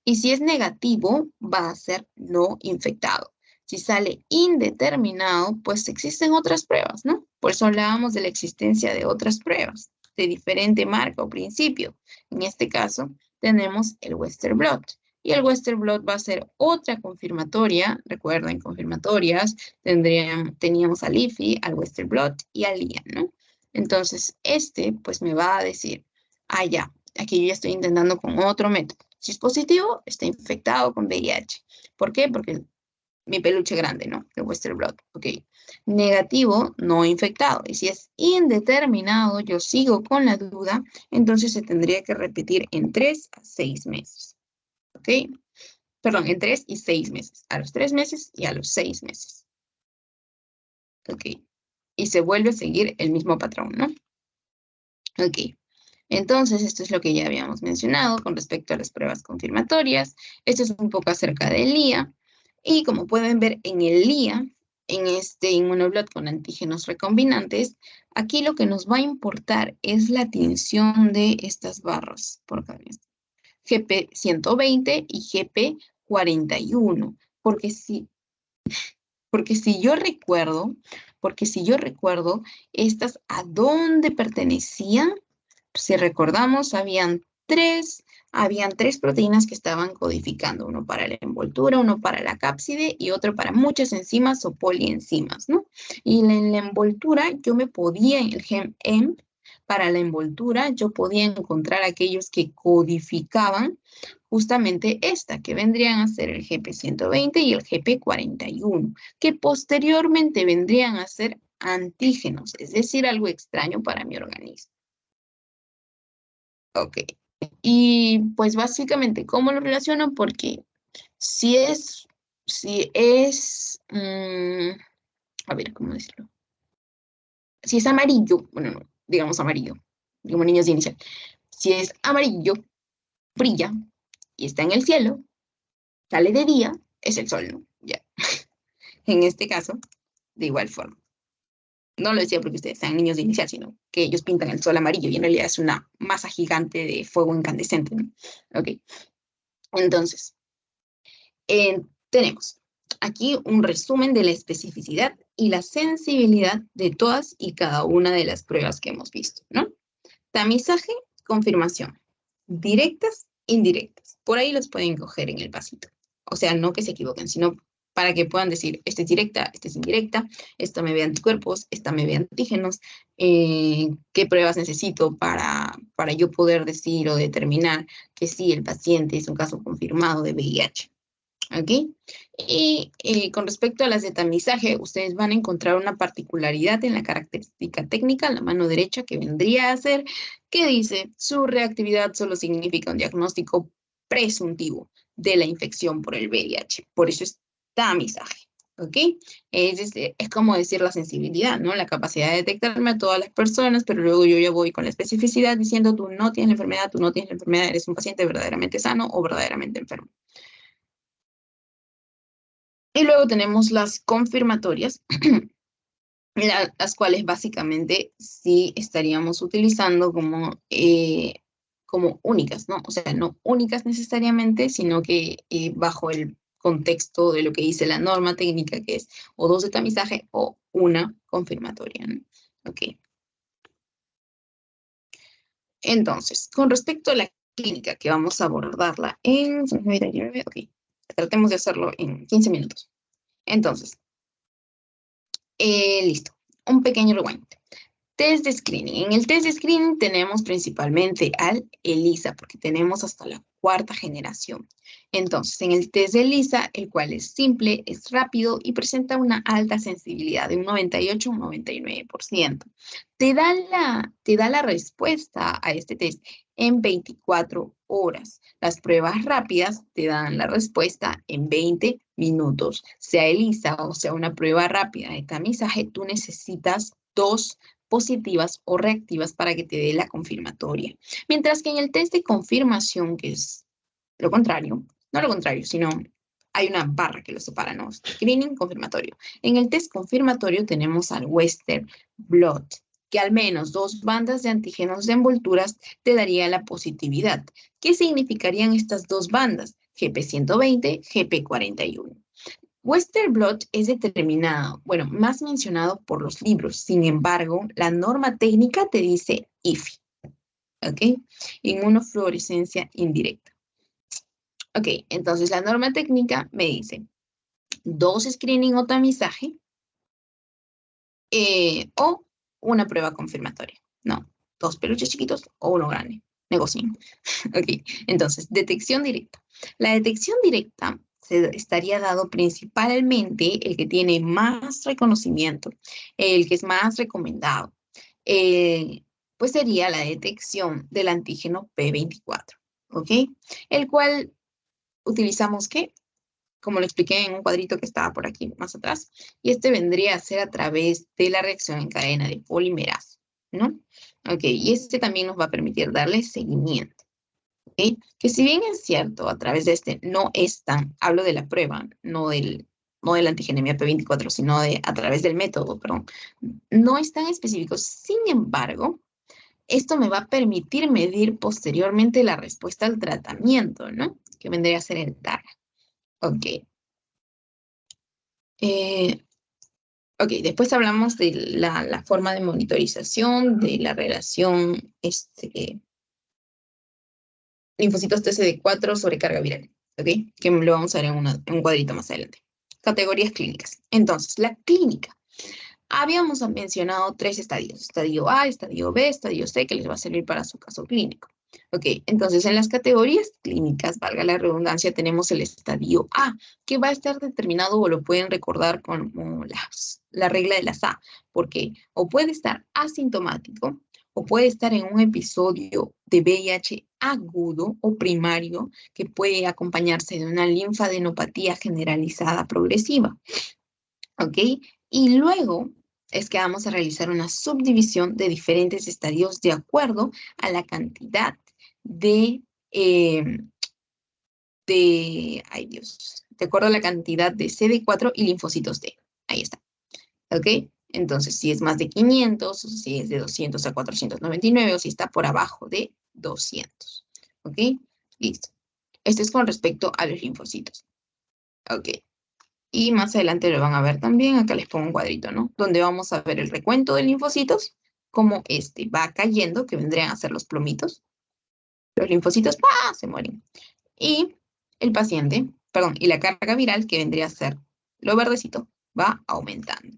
Y si es negativo, va a ser no infectado. Si sale indeterminado, pues existen otras pruebas, ¿no? Por eso hablábamos de la existencia de otras pruebas de diferente marca o principio. En este caso, tenemos el Western Blot. Y el Western Blot va a ser otra confirmatoria. Recuerden, confirmatorias teníamos al IFI, al Western Blot y al IA, ¿no? Entonces, pues me va a decir, ah, ya, aquí yo ya estoy intentando con otro método. Si es positivo, está infectado con VIH. ¿Por qué? Porque mi peluche grande, ¿no? El Western Blot, ok. Negativo, no infectado. Y si es indeterminado, yo sigo con la duda, entonces se tendría que repetir en 3 a 6 meses, ¿ok? Perdón, en 3 y 6 meses. A los 3 meses y a los 6 meses, ¿ok? Y se vuelve a seguir el mismo patrón, ¿no? Ok. Entonces, esto es lo que ya habíamos mencionado con respecto a las pruebas confirmatorias. Esto es un poco acerca del IA. Y como pueden ver en el IA, en este inmunoblot con antígenos recombinantes, aquí lo que nos va a importar es la tinción de estas barras por acá. GP120 y GP41. Porque si yo recuerdo, estas a dónde pertenecían. Si recordamos, habían 3 habían 3 proteínas que estaban codificando, uno para la envoltura, uno para la cápside y otro para muchas enzimas o polienzimas, ¿no? Y en la envoltura yo me podía, en el gen EMP, para la envoltura yo podía encontrar aquellos que codificaban justamente esta, que vendrían a ser el GP120 y el GP41, que posteriormente vendrían a ser antígenos, es decir, algo extraño para mi organismo. Ok. Y pues básicamente, ¿cómo lo relaciono? Porque si es, si es, a ver, ¿cómo decirlo? Si es amarillo, bueno, no, digamos amarillo, como niños de inicial. Si es amarillo, brilla y está en el cielo, sale de día, es el sol, ¿no? Ya. En este caso, de igual forma. No lo decía porque ustedes sean niños de inicial, sino que ellos pintan el sol amarillo y en realidad es una masa gigante de fuego incandescente, ¿no? Ok. Entonces, tenemos aquí un resumen de la especificidad y la sensibilidad de todas y cada una de las pruebas que hemos visto, ¿no? Tamizaje, confirmación. Directas, indirectas. Por ahí los pueden coger en el pasito. O sea, no que se equivoquen, sino para que puedan decir, esta es directa, esta es indirecta, esta me ve anticuerpos, esta me ve antígenos, qué pruebas necesito para yo poder decir o determinar que sí, el paciente es un caso confirmado de VIH. ¿Ok? Y con respecto a las de tamizaje, ustedes van a encontrar una particularidad en la característica técnica, la mano derecha, que vendría a ser, que dice, su reactividad solo significa un diagnóstico presuntivo de la infección por el VIH. Por eso es tamizaje. ¿Ok? Es como decir la sensibilidad, ¿no? La capacidad de detectarme a todas las personas, pero luego yo ya voy con la especificidad diciendo, tú no tienes la enfermedad, tú no tienes la enfermedad, eres un paciente verdaderamente sano o verdaderamente enfermo. Y luego tenemos las confirmatorias, las cuales básicamente sí estaríamos utilizando como únicas, ¿no? O sea, no únicas necesariamente, sino que bajo el contexto de lo que dice la norma técnica, que es o 2 de tamizaje o una confirmatoria, ¿no? Ok. Entonces, con respecto a la clínica, que vamos a abordarla ok, tratemos de hacerlo en 15 minutos. Entonces, listo. Un pequeño rewind. Test de screening. En el test de screening tenemos principalmente al ELISA, porque tenemos hasta la 4ª generación. Entonces, en el test de ELISA, el cual es simple, es rápido y presenta una alta sensibilidad de un 98 a un 99%. Te da la respuesta a este test en 24 horas. Las pruebas rápidas te dan la respuesta en 20 minutos. Sea ELISA o sea una prueba rápida de tamizaje, tú necesitas 2 positivas o reactivas para que te dé la confirmatoria. Mientras que en el test de confirmación, que es lo contrario, no lo contrario, sino hay una barra que lo separa, ¿no? Screening, confirmatorio. En el test confirmatorio tenemos al Western Blot, que al menos 2 bandas de antígenos de envolturas te daría la positividad. ¿Qué significarían estas 2 bandas? GP120, GP41. Western blot es determinado, bueno, más mencionado por los libros. Sin embargo, la norma técnica te dice IFI, ¿ok? Inmunofluorescencia indirecta. Ok, entonces la norma técnica me dice 2 screening o tamizaje o una prueba confirmatoria. No, 2 peluches chiquitos o uno grande. Negocien. Ok, entonces, detección directa. La detección directa estaría dado principalmente el que tiene más reconocimiento, el que es más recomendado, eh, pues sería la detección del antígeno P24, ¿ok? El cual utilizamos, ¿qué? Como lo expliqué en un cuadrito que estaba por aquí más atrás, y este vendría a ser a través de la reacción en cadena de polimerasa, ¿no? Ok, y este también nos va a permitir darle seguimiento. ¿Okay? Que si bien es cierto, a través de este no es tan, hablo de la prueba, no de la antigenemia P24, sino a través del método, perdón, no es tan específico. Sin embargo, esto me va a permitir medir posteriormente la respuesta al tratamiento, ¿no? Que vendría a ser el TARA. Ok. Eh, ok, después hablamos de la forma de monitorización, de la relación linfocitos TCD4 sobre carga viral, ¿ok? Que lo vamos a ver en un cuadrito más adelante. Categorías clínicas. Entonces, la clínica. Habíamos mencionado 3 estadios, estadio A, estadio B, estadio C, que les va a servir para su caso clínico. Ok, entonces en las categorías clínicas, valga la redundancia, tenemos el estadio A, que va a estar determinado o lo pueden recordar como la regla de las A, porque o puede estar asintomático, o puede estar en un episodio de VIH agudo o primario, que puede acompañarse de una linfadenopatía generalizada progresiva. ¿Ok? Y luego es que vamos a realizar una subdivisión de diferentes estadios de acuerdo a la cantidad eh, ay Dios, de acuerdo a la cantidad de CD4 y linfocitos T. Ahí está. ¿Ok? Entonces, si es más de 500, o si es de 200 a 499, o si está por abajo de 200. ¿Ok? Listo. Esto es con respecto a los linfocitos. Ok. Y más adelante lo van a ver también, acá les pongo un cuadrito, ¿no? Donde vamos a ver el recuento de linfocitos, cómo este va cayendo, que vendrían a ser los plomitos. Los linfocitos, ¡pah!, se mueren. Y el paciente, perdón, y la carga viral, que vendría a ser lo verdecito, va aumentando.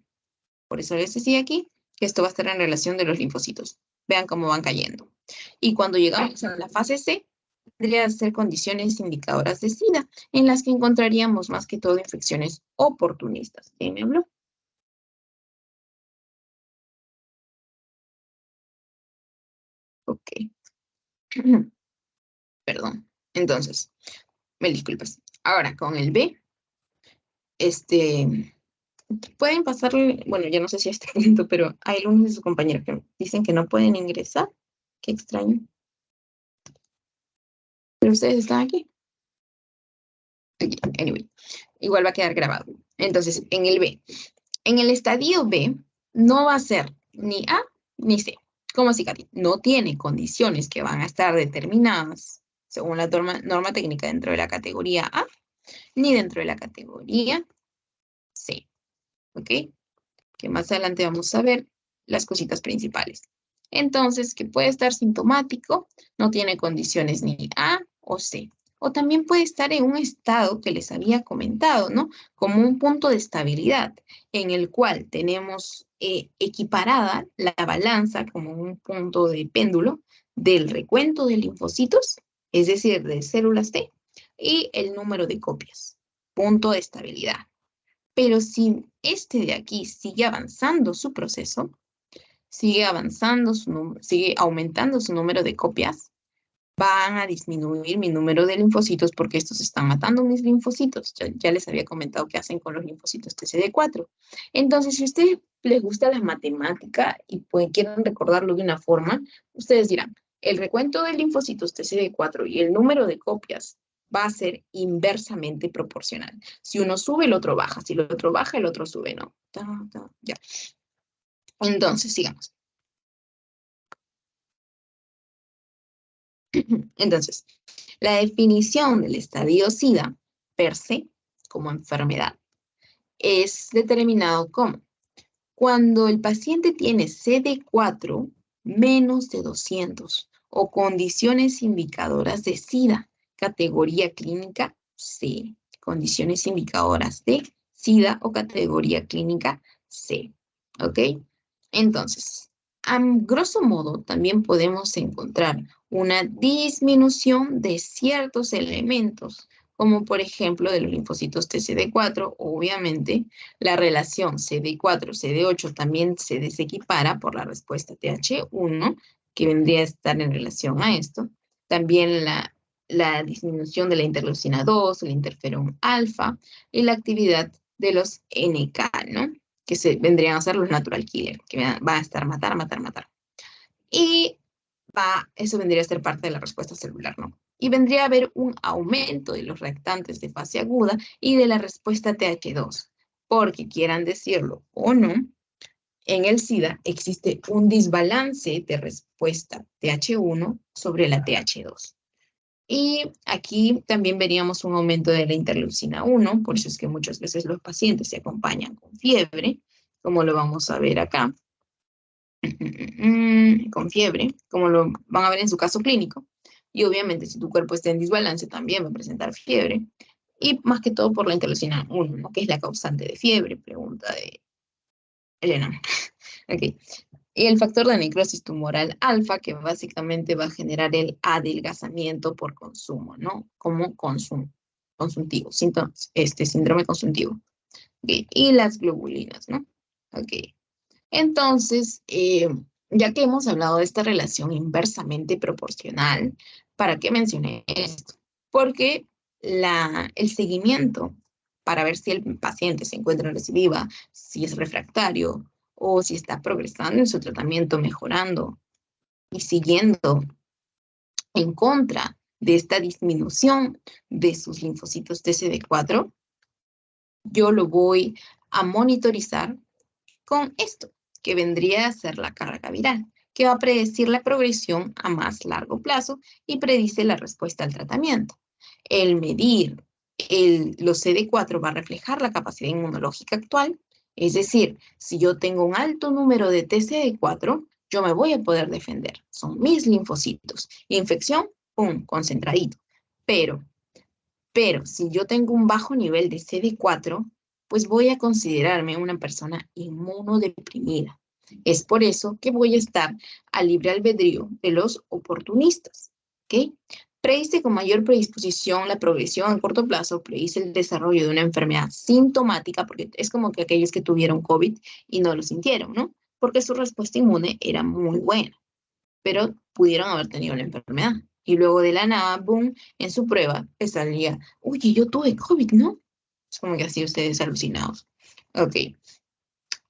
Por eso les decía aquí que esto va a estar en relación de los linfocitos. Vean cómo van cayendo. Y cuando llegamos a la fase C, tendría que ser condiciones indicadoras de SIDA, en las que encontraríamos más que todo infecciones oportunistas. ¿Quién me habló? Ok. Perdón. Entonces, me disculpas. Ahora, con el B, pueden pasarle, bueno, ya no sé si a este punto, pero hay algunos de sus compañeros que dicen que no pueden ingresar. Qué extraño. Pero ustedes están aquí. Anyway, igual va a quedar grabado. Entonces, en el B. En el estadio B, no va a ser ni A ni C. ¿Cómo así, Katy? No tiene condiciones que van a estar determinadas según la norma técnica dentro de la categoría A, ni dentro de la categoría C. ¿Ok? Que más adelante vamos a ver las cositas principales. Entonces, que puede estar sintomático, no tiene condiciones ni A o C. O también puede estar en un estado que les había comentado, ¿no? Como un punto de estabilidad, en el cual tenemos equiparada la balanza como un punto de péndulo del recuento de linfocitos, es decir, de células T, y el número de copias, punto de estabilidad. Pero si este de aquí sigue avanzando su proceso, sigue avanzando sigue aumentando su número de copias, van a disminuir mi número de linfocitos porque estos están matando mis linfocitos. Ya les había comentado qué hacen con los linfocitos TCD4. Entonces, si a ustedes les gusta la matemática y quieren recordarlo de una forma, ustedes dirán, el recuento de linfocitos TCD4 y el número de copias va a ser inversamente proporcional. Si uno sube, el otro baja. Si el otro baja, el otro sube, ¿no? Ya. Entonces, sigamos. Entonces, la definición del estadio SIDA per se como enfermedad es determinado como cuando el paciente tiene CD4 menos de 200 o condiciones indicadoras de SIDA, categoría clínica C, condiciones indicadoras de SIDA o categoría clínica C, ¿ok? Entonces, a grosso modo, también podemos encontrar una disminución de ciertos elementos, como por ejemplo de los linfocitos TCD4, obviamente, la relación CD4-CD8 también se desequipara por la respuesta TH1, que vendría a estar en relación a esto. También la disminución de la interleucina 2, el interferón alfa y la actividad de los NK, ¿no? Que vendrían a ser los natural killer, que van a estar matar. Y eso vendría a ser parte de la respuesta celular, ¿no? Y vendría a haber un aumento de los reactantes de fase aguda y de la respuesta TH2, porque quieran decirlo o no, en el SIDA existe un desbalance de respuesta TH1 sobre la TH2. Y aquí también veríamos un aumento de la interleucina 1, por eso es que muchas veces los pacientes se acompañan con fiebre, como lo vamos a ver acá, con fiebre, como lo van a ver en su caso clínico, Y obviamente si tu cuerpo está en desbalance también va a presentar fiebre. Y más que todo por la interleucina 1, ¿no? Que es la causante de fiebre, pregunta de Elena. Ok. Y el factor de necrosis tumoral alfa, que básicamente va a generar el adelgazamiento por consumo, ¿no? Como consuntivo, síndrome consuntivo. Ok. Y las globulinas, ¿no? Ok. Entonces, ya que hemos hablado de esta relación inversamente proporcional, ¿para qué mencioné esto? Porque el seguimiento para ver si el paciente se encuentra en recidiva, si es refractario o si está progresando en su tratamiento, mejorando y siguiendo en contra de esta disminución de sus linfocitos TCD4, yo lo voy a monitorizar con esto, que vendría a ser la carga viral, que va a predecir la progresión a más largo plazo y predice la respuesta al tratamiento. El medir los CD4 va a reflejar la capacidad inmunológica actual, es decir, si yo tengo un alto número de TCD4, yo me voy a poder defender. Son mis linfocitos. Infección, pum, concentradito. Pero si yo tengo un bajo nivel de CD4, pues voy a considerarme una persona inmunodeprimida. Es por eso que voy a estar al libre albedrío de los oportunistas. ¿Ok? Predice con mayor predisposición la progresión a corto plazo, predice el desarrollo de una enfermedad sintomática, porque es como que aquellos que tuvieron COVID y no lo sintieron, ¿no? Porque su respuesta inmune era muy buena, pero pudieron haber tenido la enfermedad. Y luego de la nada, boom, en su prueba le salía, oye, yo tuve COVID, ¿no? Es como que así ustedes alucinados. Ok.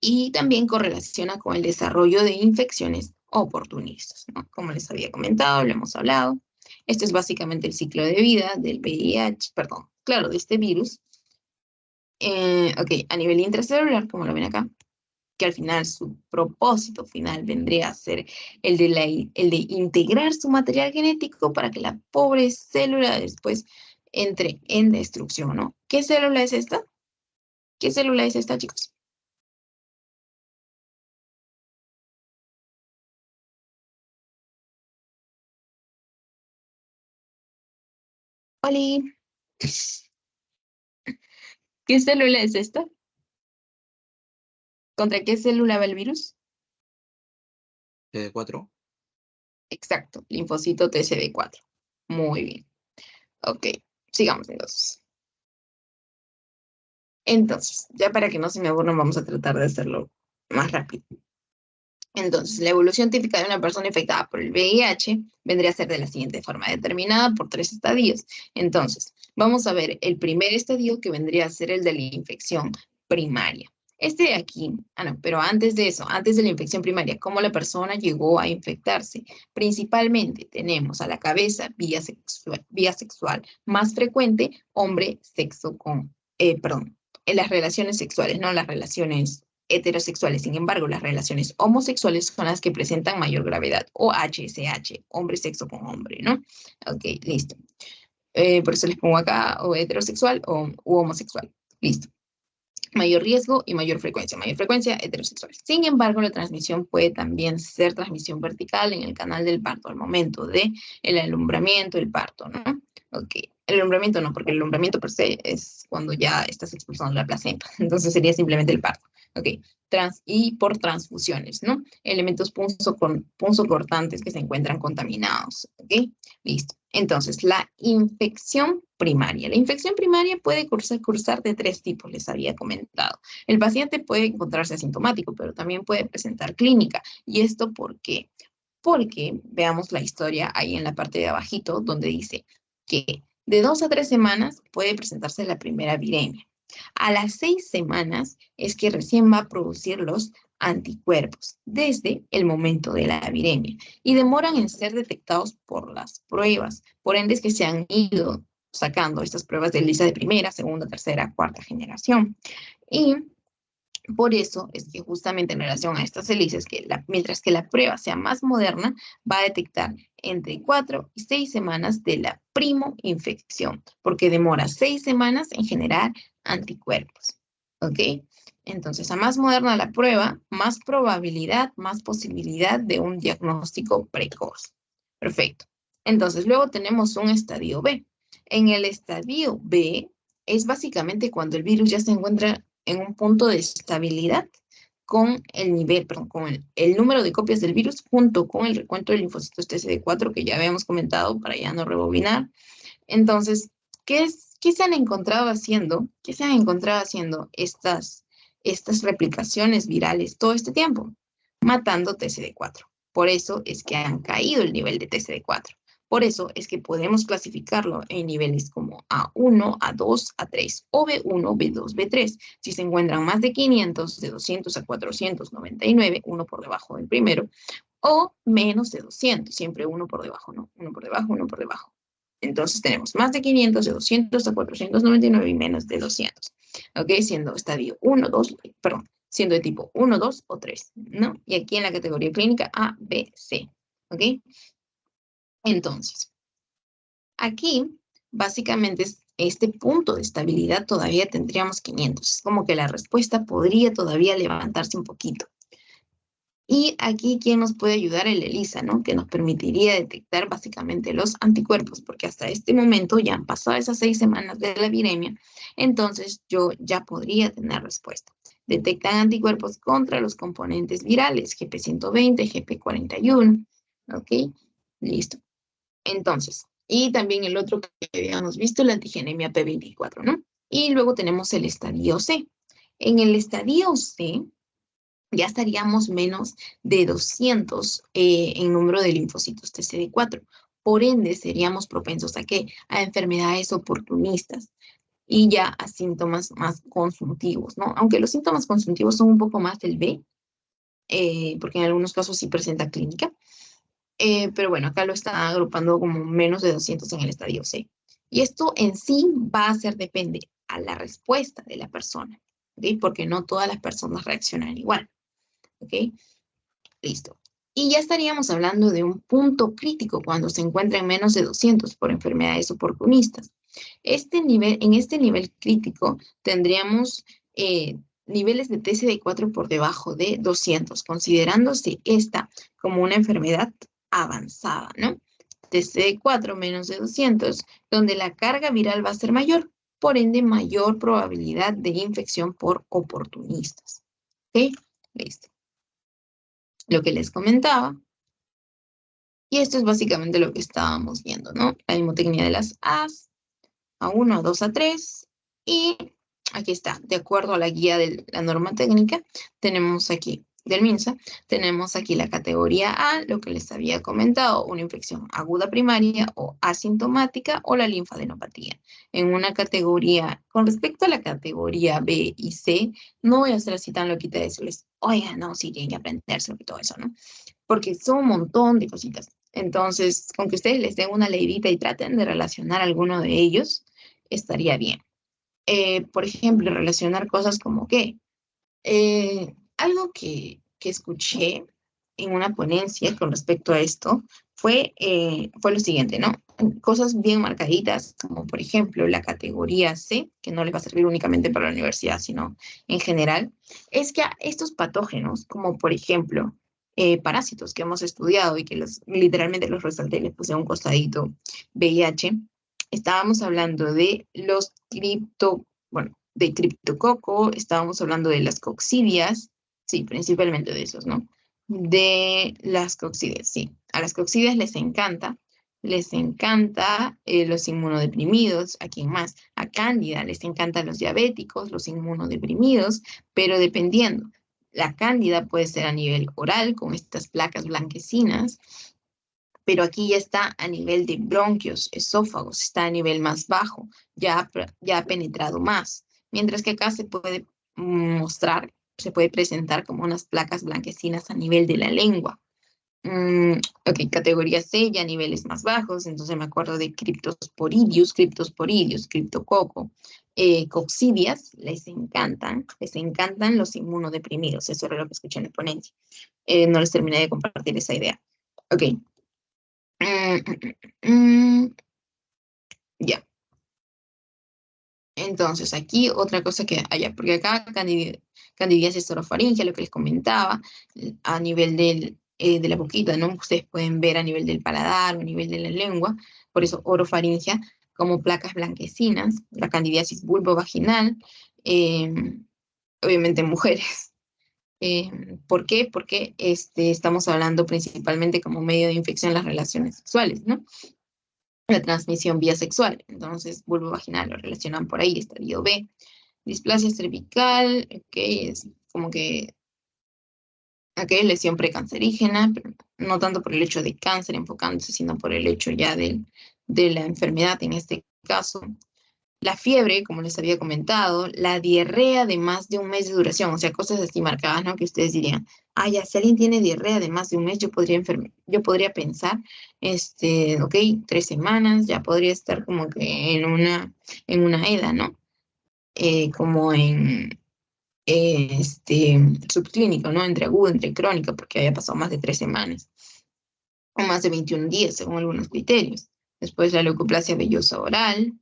Y también correlaciona con el desarrollo de infecciones oportunistas, ¿no? Como les había comentado, lo hemos hablado. Este es básicamente el ciclo de vida del VIH, perdón, claro, de este virus. Ok, a nivel intracelular, como lo ven acá, que al final su propósito final vendría a ser el de integrar su material genético para que la pobre célula después entre en destrucción, ¿no? ¿Qué célula es esta? ¿Qué célula es esta, chicos? Oli, ¿qué célula es esta? ¿Contra qué célula va el virus? CD4. Exacto, linfocito TCD4. Muy bien. Ok, sigamos entonces. Entonces, ya para que no se me aburran, vamos a tratar de hacerlo más rápido. Entonces, la evolución típica de una persona infectada por el VIH vendría a ser de la siguiente forma, determinada por 3 estadios. Entonces, vamos a ver el primer estadio que vendría a ser el de la infección primaria. Este de aquí, no, pero antes de eso, antes de la infección primaria, ¿cómo la persona llegó a infectarse? Principalmente tenemos a la cabeza vía sexual más frecuente, hombre, sexo con, perdón, en las relaciones sexuales, no las relaciones heterosexuales. Sin embargo, las relaciones homosexuales son las que presentan mayor gravedad, o HSH, hombre sexo con hombre, ¿no? Ok, listo. Por eso les pongo acá o heterosexual o homosexual. Listo. Mayor riesgo y mayor frecuencia. Mayor frecuencia, heterosexual. Sin embargo, la transmisión puede también ser transmisión vertical en el canal del parto, al momento de el alumbramiento, el parto, ¿no? Ok. El alumbramiento no, porque el alumbramiento per se es cuando ya estás expulsando la placenta. Entonces sería simplemente el parto. Ok. Y por transfusiones, ¿no? Elementos punzocortantes que se encuentran contaminados. Ok. Listo. Entonces, la infección primaria. La infección primaria puede cursar de 3 tipos, les había comentado. El paciente puede encontrarse asintomático, pero también puede presentar clínica. ¿Y esto por qué? Porque veamos la historia ahí en la parte de abajito, donde dice que de 2 a 3 semanas puede presentarse la primera viremia. A las 6 semanas es que recién va a producir los anticuerpos desde el momento de la viremia y demoran en ser detectados por las pruebas. Por ende es que se han ido sacando estas pruebas de ELISA de primera, segunda, tercera, cuarta generación. Y por eso es que justamente en relación a estas hélices, mientras que la prueba sea más moderna, va a detectar entre 4 y 6 semanas de la primo infección, porque demora 6 semanas en generar anticuerpos. ¿Ok? Entonces, a más moderna la prueba, más probabilidad, más posibilidad de un diagnóstico precoz. Perfecto. Entonces, luego tenemos un estadio B. En el estadio B es básicamente cuando el virus ya se encuentra en un punto de estabilidad con el nivel, perdón, con el número de copias del virus junto con el recuento de linfocitos TCD4 que ya habíamos comentado para ya no rebobinar. Entonces, ¿qué se han encontrado haciendo? ¿Qué se han encontrado haciendo estas replicaciones virales todo este tiempo? Matando TCD4. Por eso es que han caído el nivel de TCD4. Por eso es que podemos clasificarlo en niveles como A1, A2, A3 o B1, B2, B3. Si se encuentran más de 500, de 200 a 499, uno por debajo del primero, o menos de 200, siempre uno por debajo, ¿no? Uno por debajo, uno por debajo. Entonces tenemos más de 500, de 200 a 499 y menos de 200. ¿Ok? Siendo estadio 1, 2, perdón, siendo de tipo 1, 2 o 3, ¿no? Y aquí en la categoría clínica A, B, C. ¿Ok? Entonces, aquí básicamente este punto de estabilidad todavía tendríamos 500. Es como que la respuesta podría todavía levantarse un poquito. Y aquí, ¿quién nos puede ayudar? El ELISA, ¿no? Que nos permitiría detectar básicamente los anticuerpos, porque hasta este momento ya han pasado esas 6 semanas de la viremia, entonces yo ya podría tener respuesta. Detectan anticuerpos contra los componentes virales, GP120, GP41, ¿ok? Listo. Entonces, y también el otro que habíamos visto, la antigenemia P24, ¿no? Y luego tenemos el estadio C. En el estadio C, ya estaríamos menos de 200 en número de linfocitos TCD4. Por ende, seríamos propensos ¿a qué? A enfermedades oportunistas y ya a síntomas más consuntivos, ¿no? Aunque los síntomas consuntivos son un poco más del B, porque en algunos casos sí presenta clínica. Pero bueno, acá lo está agrupando como menos de 200 en el estadio C. Y esto en sí va a ser, depende a la respuesta de la persona, ¿ok? Porque no todas las personas reaccionan igual. ¿Ok? Listo. Y ya estaríamos hablando de un punto crítico cuando se encuentra en menos de 200 por enfermedades oportunistas. En este nivel crítico tendríamos niveles de TCD4 por debajo de 200, considerándose esta como una enfermedad avanzada, ¿no? TCD4 menos de 200, donde la carga viral va a ser mayor, por ende mayor probabilidad de infección por oportunistas. ¿Ok? Listo. Lo que les comentaba. Y esto es básicamente lo que estábamos viendo, ¿no? La mnemotecnia de las As, A1, A2, A3. Y aquí está, de acuerdo a la guía de la norma técnica, tenemos aquí, del MINSA, tenemos aquí la categoría A, lo que les había comentado, una infección aguda primaria o asintomática o la linfadenopatía. En una categoría, con respecto a la categoría B y C, no voy a hacer así tan loquita de decirles, oiga, no, sí, tienen que aprenderse y todo eso, ¿no? Porque son un montón de cositas. Entonces, con que ustedes les den una leidita y traten de relacionar alguno de ellos, estaría bien. Por ejemplo, relacionar cosas como que algo que escuché en una ponencia con respecto a esto fue lo siguiente, ¿no? Cosas bien marcaditas, como por ejemplo la categoría C, que no les va a servir únicamente para la universidad, sino en general, es que a estos patógenos, como por ejemplo parásitos que hemos estudiado y que literalmente los resalté, les puse a un costadito VIH, estábamos hablando de los de criptococo, estábamos hablando de las coccidias, sí, principalmente de esos, ¿no? De las coccidias, sí. A las coccidias les encanta los inmunodeprimidos, ¿a quién más? A Cándida, les encantan los diabéticos, los inmunodeprimidos, pero dependiendo. La Cándida puede ser a nivel oral, con estas placas blanquecinas, pero aquí ya está a nivel de bronquios, esófagos, está a nivel más bajo, ya ha penetrado más. Mientras que acá se puede mostrar, se puede presentar como unas placas blanquecinas a nivel de la lengua. Ok, categoría C, ya niveles más bajos, entonces me acuerdo de criptosporidios, criptococo, coccidias, les encantan los inmunodeprimidos, eso era lo que escuché en la ponencia. No les terminé de compartir esa idea. Ok. Ya. Entonces, aquí otra cosa que haya, porque acá candidiasis orofaringia, lo que les comentaba, a nivel de la boquita, ¿no? Ustedes pueden ver a nivel del paladar o a nivel de la lengua, por eso orofaringia, como placas blanquecinas, la candidiasis vulvovaginal, obviamente en mujeres. ¿Por qué? Porque estamos hablando principalmente como medio de infección en las relaciones sexuales, ¿no? La transmisión vía sexual. Entonces, vulvovaginal lo relacionan por ahí, estadio B. Displasia cervical, ok, es como que es lesión precancerígena, pero no tanto por el hecho de cáncer enfocándose, sino por el hecho ya de la enfermedad en este caso. La fiebre, como les había comentado, la diarrea de más de un mes de duración, o sea, cosas así marcadas, ¿no? Que ustedes dirían, ah, ya, si alguien tiene diarrea de más de un mes, yo podría pensar, ok, 3 semanas, ya podría estar como que en una EDA, ¿no? Como en subclínico, ¿no? Entre agudo, entre crónico, porque había pasado más de 3 semanas, o más de 21 días, según algunos criterios. Después la leucoplasia vellosa oral,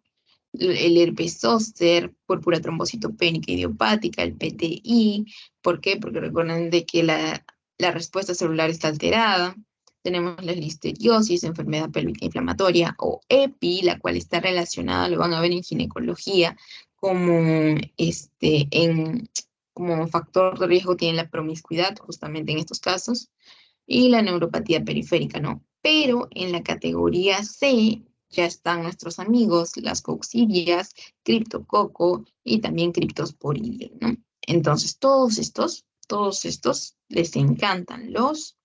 el herpes zóster, púrpura trombocitópénica idiopática, el PTI. ¿Por qué? Porque recuerden de que la respuesta celular está alterada. Tenemos la listeriosis, enfermedad pélvica inflamatoria, o EPI, la cual está relacionada, lo van a ver en ginecología, como, como factor de riesgo tiene la promiscuidad, justamente en estos casos, y la neuropatía periférica, ¿no? Pero en la categoría C ya están nuestros amigos, las coccidias, criptococo y también criptosporidium, ¿no? Entonces, todos estos les encantan los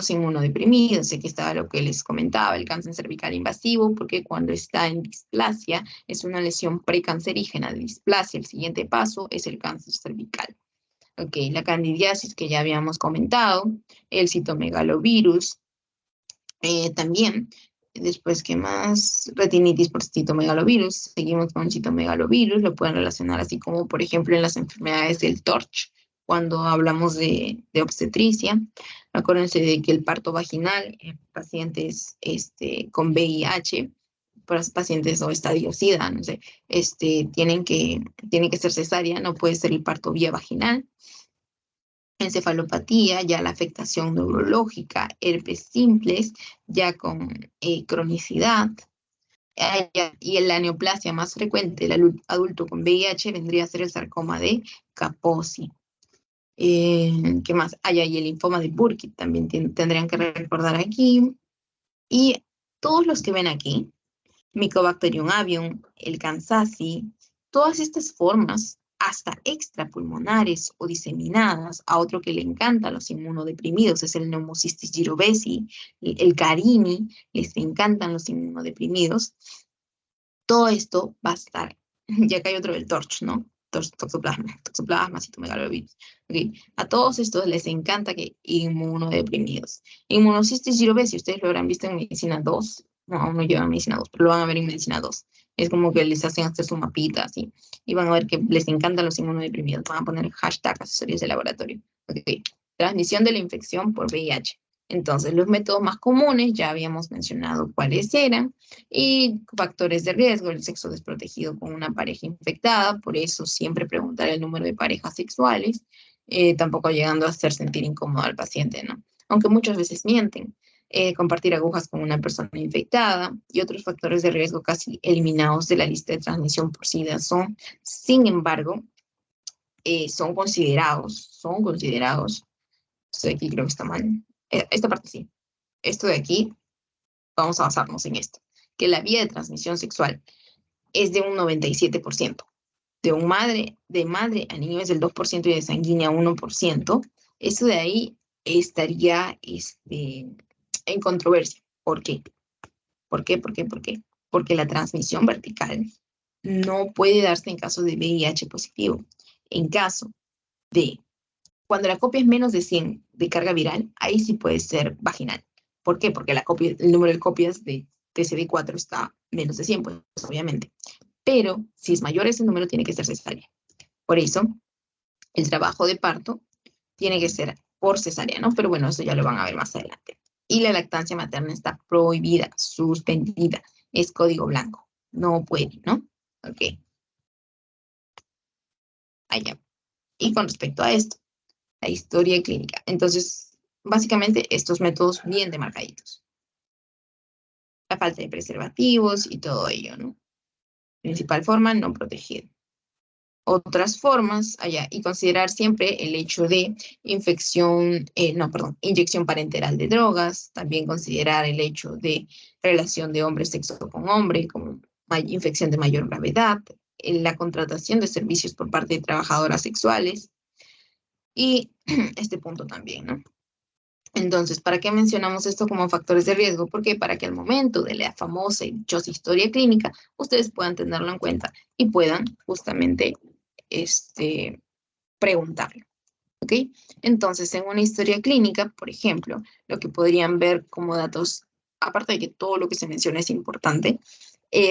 inmunodeprimidos. Aquí estaba lo que les comentaba, el cáncer cervical invasivo, porque cuando está en displasia es una lesión precancerígena de displasia. El siguiente paso es el cáncer cervical. Ok, la candidiasis que ya habíamos comentado, el citomegalovirus, también, después, ¿qué más? Retinitis por citomegalovirus. Seguimos con citomegalovirus. Lo pueden relacionar así como, por ejemplo, en las enfermedades del TORCH, cuando hablamos de obstetricia. Acuérdense de que el parto vaginal en pacientes con VIH, para los pacientes o estadio SIDA, no sé, tiene que ser cesárea, no puede ser el parto vía vaginal. Encefalopatía, ya la afectación neurológica, herpes simples, ya con cronicidad. Y la neoplasia más frecuente del adulto con VIH vendría a ser el sarcoma de Kaposi. ¿Qué más? Y el linfoma de Burkitt también tendrían que recordar aquí. Y todos los que ven aquí, Mycobacterium avium, el Kansasi, todas estas formas, hasta extrapulmonares o diseminadas, a otro que le encanta a los inmunodeprimidos es el Pneumocystis jirovesi, el Carini, les encantan los inmunodeprimidos. Todo esto va a estar, ya que hay otro del TORCH, ¿no? Toxoplasma, citomegalovirus. Okay. A todos estos les encanta que inmunodeprimidos. Inmunocystis jirovesi, ustedes lo habrán visto en medicina 2, no, aún no llevan medicina 2, pero lo van a ver en medicina 2. Es como que les hacen hacer su mapita, así, y van a ver que les encantan los inmunodeprimidos. Van a poner hashtag asesorías de laboratorio. Okay. Transmisión de la infección por VIH. Entonces, los métodos más comunes, ya habíamos mencionado cuáles eran, y factores de riesgo, el sexo desprotegido con una pareja infectada, por eso siempre preguntar el número de parejas sexuales, tampoco llegando a hacer sentir incómodo al paciente, ¿no? Aunque muchas veces mienten. Compartir agujas con una persona infectada y otros factores de riesgo casi eliminados de la lista de transmisión por SIDA son, sin embargo, son considerados, esto de aquí creo que está mal, esta parte sí, esto de aquí, vamos a basarnos en esto, que la vía de transmisión sexual es de un 97%. De madre a niño es del 2% y de sanguínea 1%. Eso de ahí estaría en controversia. ¿Por qué? ¿Por qué? ¿Por qué? ¿Por qué? Porque la transmisión vertical no puede darse en caso de VIH positivo. En caso de, cuando la copia es menos de 100 de carga viral, ahí sí puede ser vaginal. ¿Por qué? Porque el número de copias de TCD4 está menos de 100, pues obviamente. Pero si es mayor ese número, tiene que ser cesárea. Por eso, el trabajo de parto tiene que ser por cesárea, ¿no? Pero bueno, eso ya lo van a ver más adelante. Y la lactancia materna está prohibida, suspendida, es código blanco. No puede, ¿no? Ok. Allá. Y con respecto a esto, la historia clínica. Entonces, básicamente estos métodos bien demarcaditos. La falta de preservativos y todo ello, ¿no? Principal forma, no protegido. Otras formas, allá, y considerar siempre el hecho de inyección parenteral de drogas, también considerar el hecho de relación de hombre sexo con hombre, como infección de mayor gravedad, la contratación de servicios por parte de trabajadoras sexuales, y este punto también, ¿no? Entonces, ¿para qué mencionamos esto como factores de riesgo? Porque para que al momento de la famosa y dichosa historia clínica, ustedes puedan tenerlo en cuenta y puedan justamente preguntarlo. ¿Ok? Entonces, en una historia clínica, por ejemplo, lo que podrían ver como datos, aparte de que todo lo que se menciona es importante,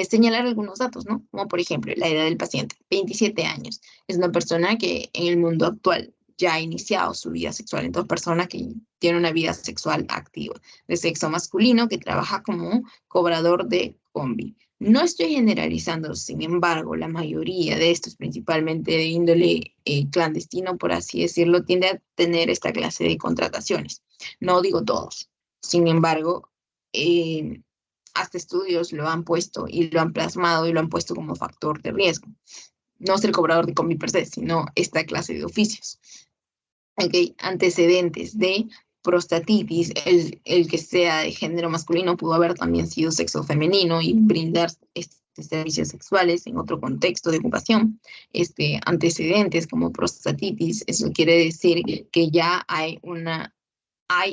señalar algunos datos, ¿no? Como por ejemplo, la edad del paciente, 27 años. Es una persona que en el mundo actual ya ha iniciado su vida sexual, entonces persona que tiene una vida sexual activa, de sexo masculino, que trabaja como cobrador de combi. No estoy generalizando, sin embargo, la mayoría de estos, principalmente de índole clandestino, por así decirlo, tiende a tener esta clase de contrataciones. No digo todos. Sin embargo, hasta estudios lo han puesto y lo han plasmado y lo han puesto como factor de riesgo. No ser cobrador de combi per se, sino esta clase de oficios. Okay. Antecedentes de prostatitis, el que sea de género masculino pudo haber también sido sexo femenino y brindar servicios sexuales en otro contexto de ocupación. Antecedentes como prostatitis, eso quiere decir que ya hay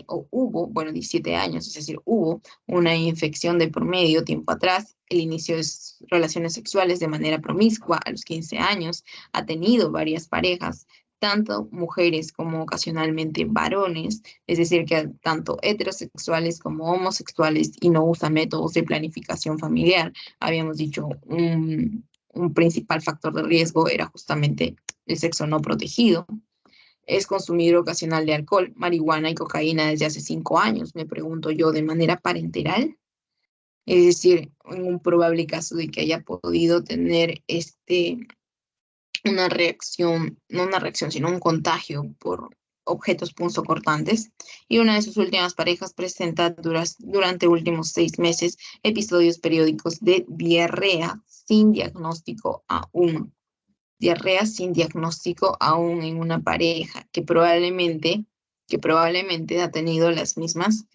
o hubo, bueno, 17 años, es decir, hubo una infección de por medio tiempo atrás, el inicio de relaciones sexuales de manera promiscua a los 15 años, ha tenido varias parejas, tanto mujeres como ocasionalmente varones, es decir, que tanto heterosexuales como homosexuales y no usa métodos de planificación familiar. Habíamos dicho, un principal factor de riesgo era justamente el sexo no protegido. Es consumidor ocasional de alcohol, marihuana y cocaína desde hace 5 años, me pregunto yo, de manera parenteral. Es decir, en un probable caso de que haya podido tener una reacción, no una reacción, sino un contagio por objetos punzocortantes. Y una de sus últimas parejas presenta durante últimos 6 meses episodios periódicos de diarrea sin diagnóstico aún. Diarrea sin diagnóstico aún en una pareja que probablemente ha tenido las mismas,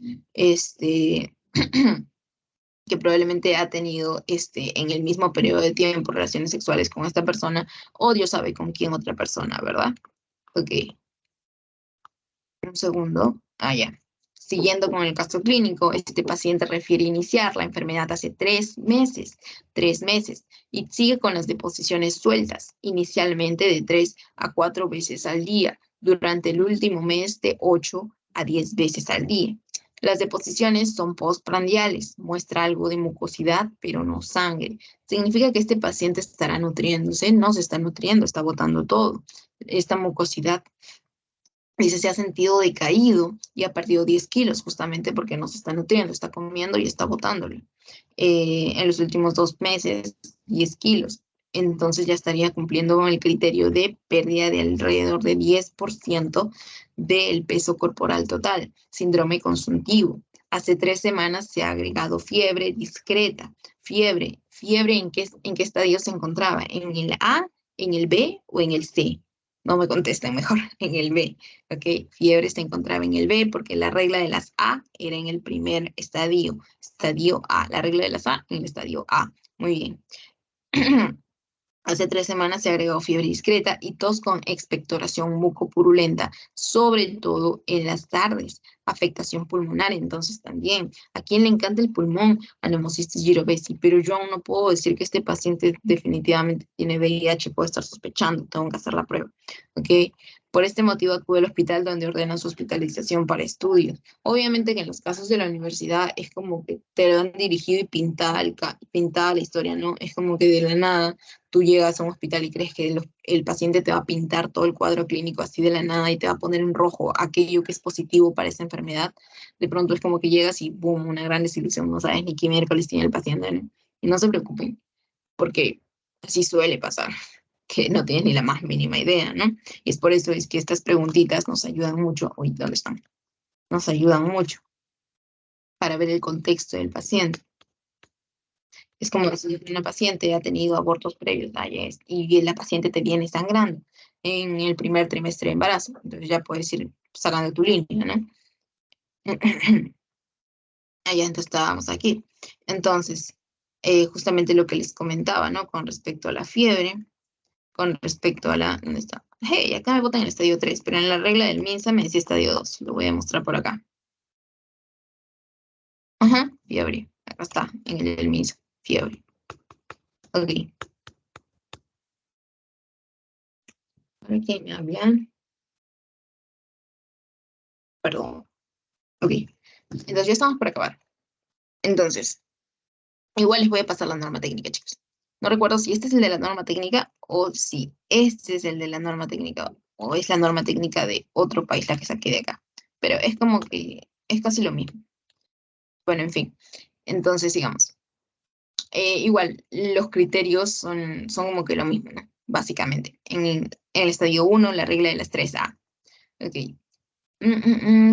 que probablemente ha tenido en el mismo periodo de tiempo relaciones sexuales con esta persona, o Dios sabe con quién otra persona, ¿verdad? Ok. Un segundo. Ya. Siguiendo con el caso clínico, este paciente refiere iniciar la enfermedad hace 3 meses, y sigue con las deposiciones sueltas, inicialmente de 3 a 4 veces al día, durante el último mes de 8 a 10 veces al día. Las deposiciones son postprandiales, muestra algo de mucosidad, pero no sangre. Significa que este paciente estará nutriéndose, no se está nutriendo, está botando todo. Esta mucosidad, dice, se ha sentido decaído y ha perdido 10 kilos justamente porque no se está nutriendo, está comiendo y está botándolo. En los últimos 2 meses, 10 kilos. Entonces ya estaría cumpliendo con el criterio de pérdida de alrededor de 10% del peso corporal total. Síndrome consuntivo. Hace 3 semanas se ha agregado fiebre discreta. Fiebre ¿en qué estadio se encontraba? ¿En el A, en el B o en el C? No me contesten mejor, en el B. ¿Ok? Fiebre se encontraba en el B porque la regla de las A era en el primer estadio A. La regla de las A en el estadio A. Muy bien. Hace 3 semanas se agregó fiebre discreta y tos con expectoración mucopurulenta, sobre todo en las tardes. Afectación pulmonar, entonces también. ¿A quién le encanta el pulmón? A Pneumocystis jirovecii, pero yo aún no puedo decir que este paciente definitivamente tiene VIH, puedo estar sospechando, tengo que hacer la prueba. ¿Ok? Por este motivo acude al hospital donde ordenan su hospitalización para estudios. Obviamente que en los casos de la universidad es como que te lo han dirigido y pintada la historia, ¿no? Es como que de la nada tú llegas a un hospital y crees que el paciente te va a pintar todo el cuadro clínico así de la nada y te va a poner en rojo aquello que es positivo para esa enfermedad. De pronto es como que llegas y boom, una gran desilusión, no sabes ni qué miércoles tiene el paciente, ¿no? Y no se preocupen, porque así suele pasar, que no tienes ni la más mínima idea, ¿no? Y es por eso es que estas preguntitas nos ayudan mucho. Uy, ¿dónde están? nos ayudan mucho para ver el contexto del paciente. Es como si una paciente ha tenido abortos previos, y la paciente te viene sangrando en el primer trimestre de embarazo. Entonces ya puedes ir sacando tu línea, ¿no? Allá entonces estábamos aquí. Entonces, justamente lo que les comentaba, ¿no? Con respecto a la fiebre, con respecto a la... ¿Dónde está? Hey, acá me botan en el estadio 3, pero en la regla del MINSA me decía estadio 2. Lo voy a mostrar por acá. Ajá, fiebre. Acá está, en el del MINSA. Fiebre. Ok. ¿Para qué me hablan? Perdón. Ok. Entonces ya estamos por acabar. Entonces, igual les voy a pasar la norma técnica, chicos. No recuerdo si este es el de la norma técnica o si este es el de la norma técnica o es la norma técnica de otro país la que saqué de acá. Pero es como que es casi lo mismo. Bueno, en fin. Entonces, sigamos. Igual, los criterios son como que lo mismo, ¿no? Básicamente. En el estadio 1, la regla de las 3A. Ok.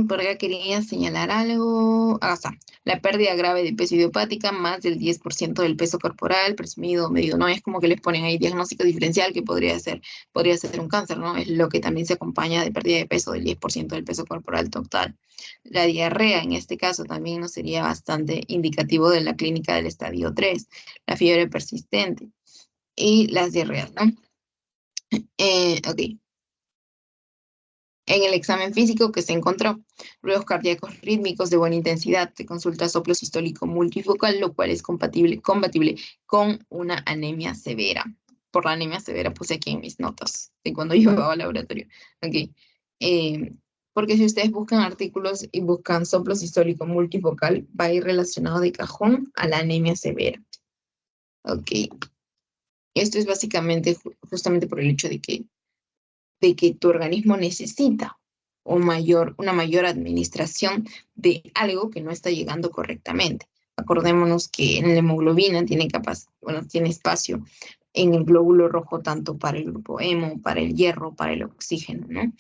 Por acá quería señalar algo. Ah, está. La pérdida grave de peso idiopática, más del 10% del peso corporal, presumido o medido. No es como que les ponen ahí diagnóstico diferencial, que podría ser un cáncer, ¿no? Es lo que también se acompaña de pérdida de peso del 10% del peso corporal total. La diarrea, en este caso, también nos sería bastante indicativo de la clínica del estadio 3. La fiebre persistente y las diarreas, ¿no? Ok. En el examen físico que se encontró, ruidos cardíacos rítmicos de buena intensidad, se consulta soplo sistólico multifocal, lo cual es compatible con una anemia severa. Por la anemia severa puse aquí en mis notas de cuando yo iba al laboratorio. Ok. Eh, porque si ustedes buscan artículos y buscan soplo sistólico multifocal, va a ir relacionado de cajón a la anemia severa. Ok. Esto es básicamente justamente por el hecho de que tu organismo necesita una mayor administración de algo que no está llegando correctamente. Acordémonos que en la hemoglobina tiene espacio en el glóbulo rojo tanto para el grupo hemo, para el hierro, para el oxígeno, ¿no?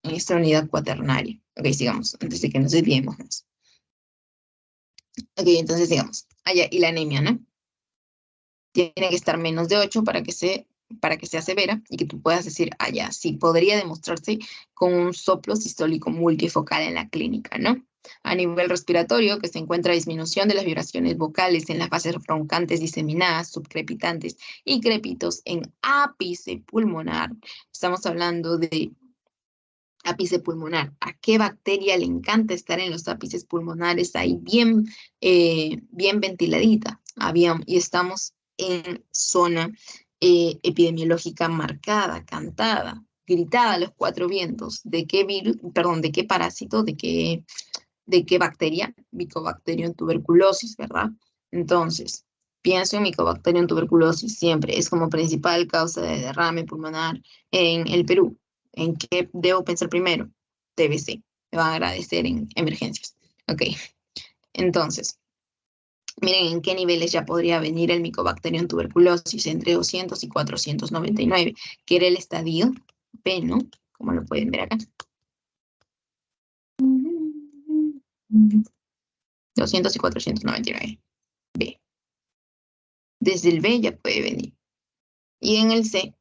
En esta unidad cuaternaria. Ok, sigamos, antes de que nos desviemos más. Ok, entonces sigamos. Y la anemia, ¿no? Tiene que estar menos de 8 para que sea severa y que tú puedas decir, sí, podría demostrarse con un soplo sistólico multifocal en la clínica, ¿no? A nivel respiratorio, que se encuentra disminución de las vibraciones vocales en las bases roncantes diseminadas, subcrepitantes y crepitos en ápice pulmonar. Estamos hablando de ápice pulmonar. ¿A qué bacteria le encanta estar en los ápices pulmonares ahí bien ventiladita? Y estamos en zona epidemiológica marcada, cantada, gritada a los cuatro vientos. ¿De qué virus, perdón, de qué parásito, de qué bacteria? Mycobacterium tuberculosis, ¿verdad? Entonces, pienso en Mycobacterium tuberculosis siempre. Es como principal causa de derrame pulmonar en el Perú. ¿En qué debo pensar primero? TBC. Me van a agradecer en emergencias. Ok. Entonces, miren en qué niveles ya podría venir el Mycobacterium tuberculosis entre 200 y 499, que era el estadio B, ¿no? Como lo pueden ver acá. 200 y 499. B. Desde el B ya puede venir. Y en el C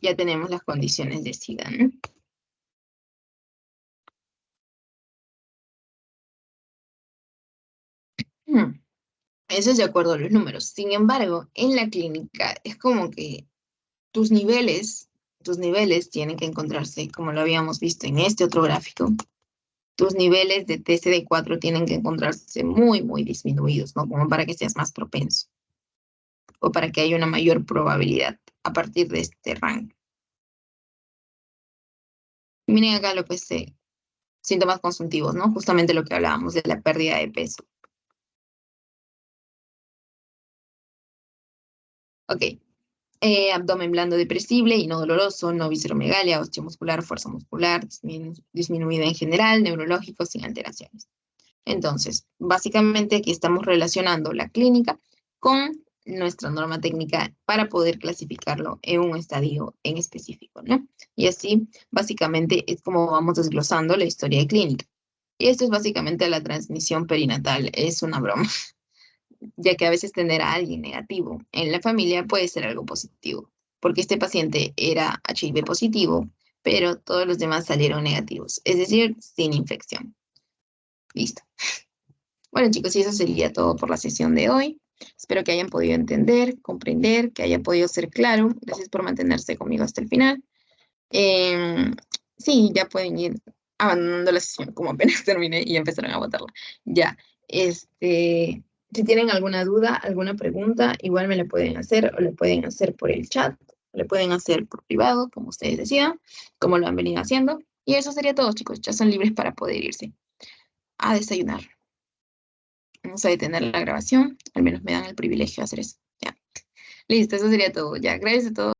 ya tenemos las condiciones de SIDA, ¿no? Eso es de acuerdo a los números. Sin embargo, en la clínica es como que tus niveles tienen que encontrarse, como lo habíamos visto en este otro gráfico, tus niveles de TCD4 tienen que encontrarse muy disminuidos, ¿no? Como para que seas más propenso o para que haya una mayor probabilidad a partir de este rango. Miren acá lo que es síntomas consuntivos, ¿no? Justamente lo que hablábamos de la pérdida de peso. Ok. Abdomen blando depresible y no doloroso, no visceromegalia, osteomuscular, fuerza muscular, disminuida en general, neurológico, sin alteraciones. Entonces, básicamente aquí estamos relacionando la clínica con nuestra norma técnica para poder clasificarlo en un estadio en específico, ¿no? Y así, básicamente, es como vamos desglosando la historia de clínica. Y esto es básicamente la transmisión perinatal, es una broma, ya que a veces tener a alguien negativo en la familia puede ser algo positivo, porque este paciente era HIV positivo, pero todos los demás salieron negativos, es decir, sin infección. Listo. Bueno, chicos, y eso sería todo por la sesión de hoy. Espero que hayan podido entender, comprender, que haya podido ser claro. Gracias por mantenerse conmigo hasta el final. Sí, ya pueden ir abandonando la sesión, como apenas terminé y empezaron a botarla. Ya, si tienen alguna duda, alguna pregunta, igual me la pueden hacer o le pueden hacer por el chat, o le pueden hacer por privado, como ustedes decidan, como lo han venido haciendo. Y eso sería todo, chicos. Ya son libres para poder irse a desayunar. Vamos a detener la grabación, al menos me dan el privilegio de hacer eso. Ya. Listo, eso sería todo. Ya, gracias a todos.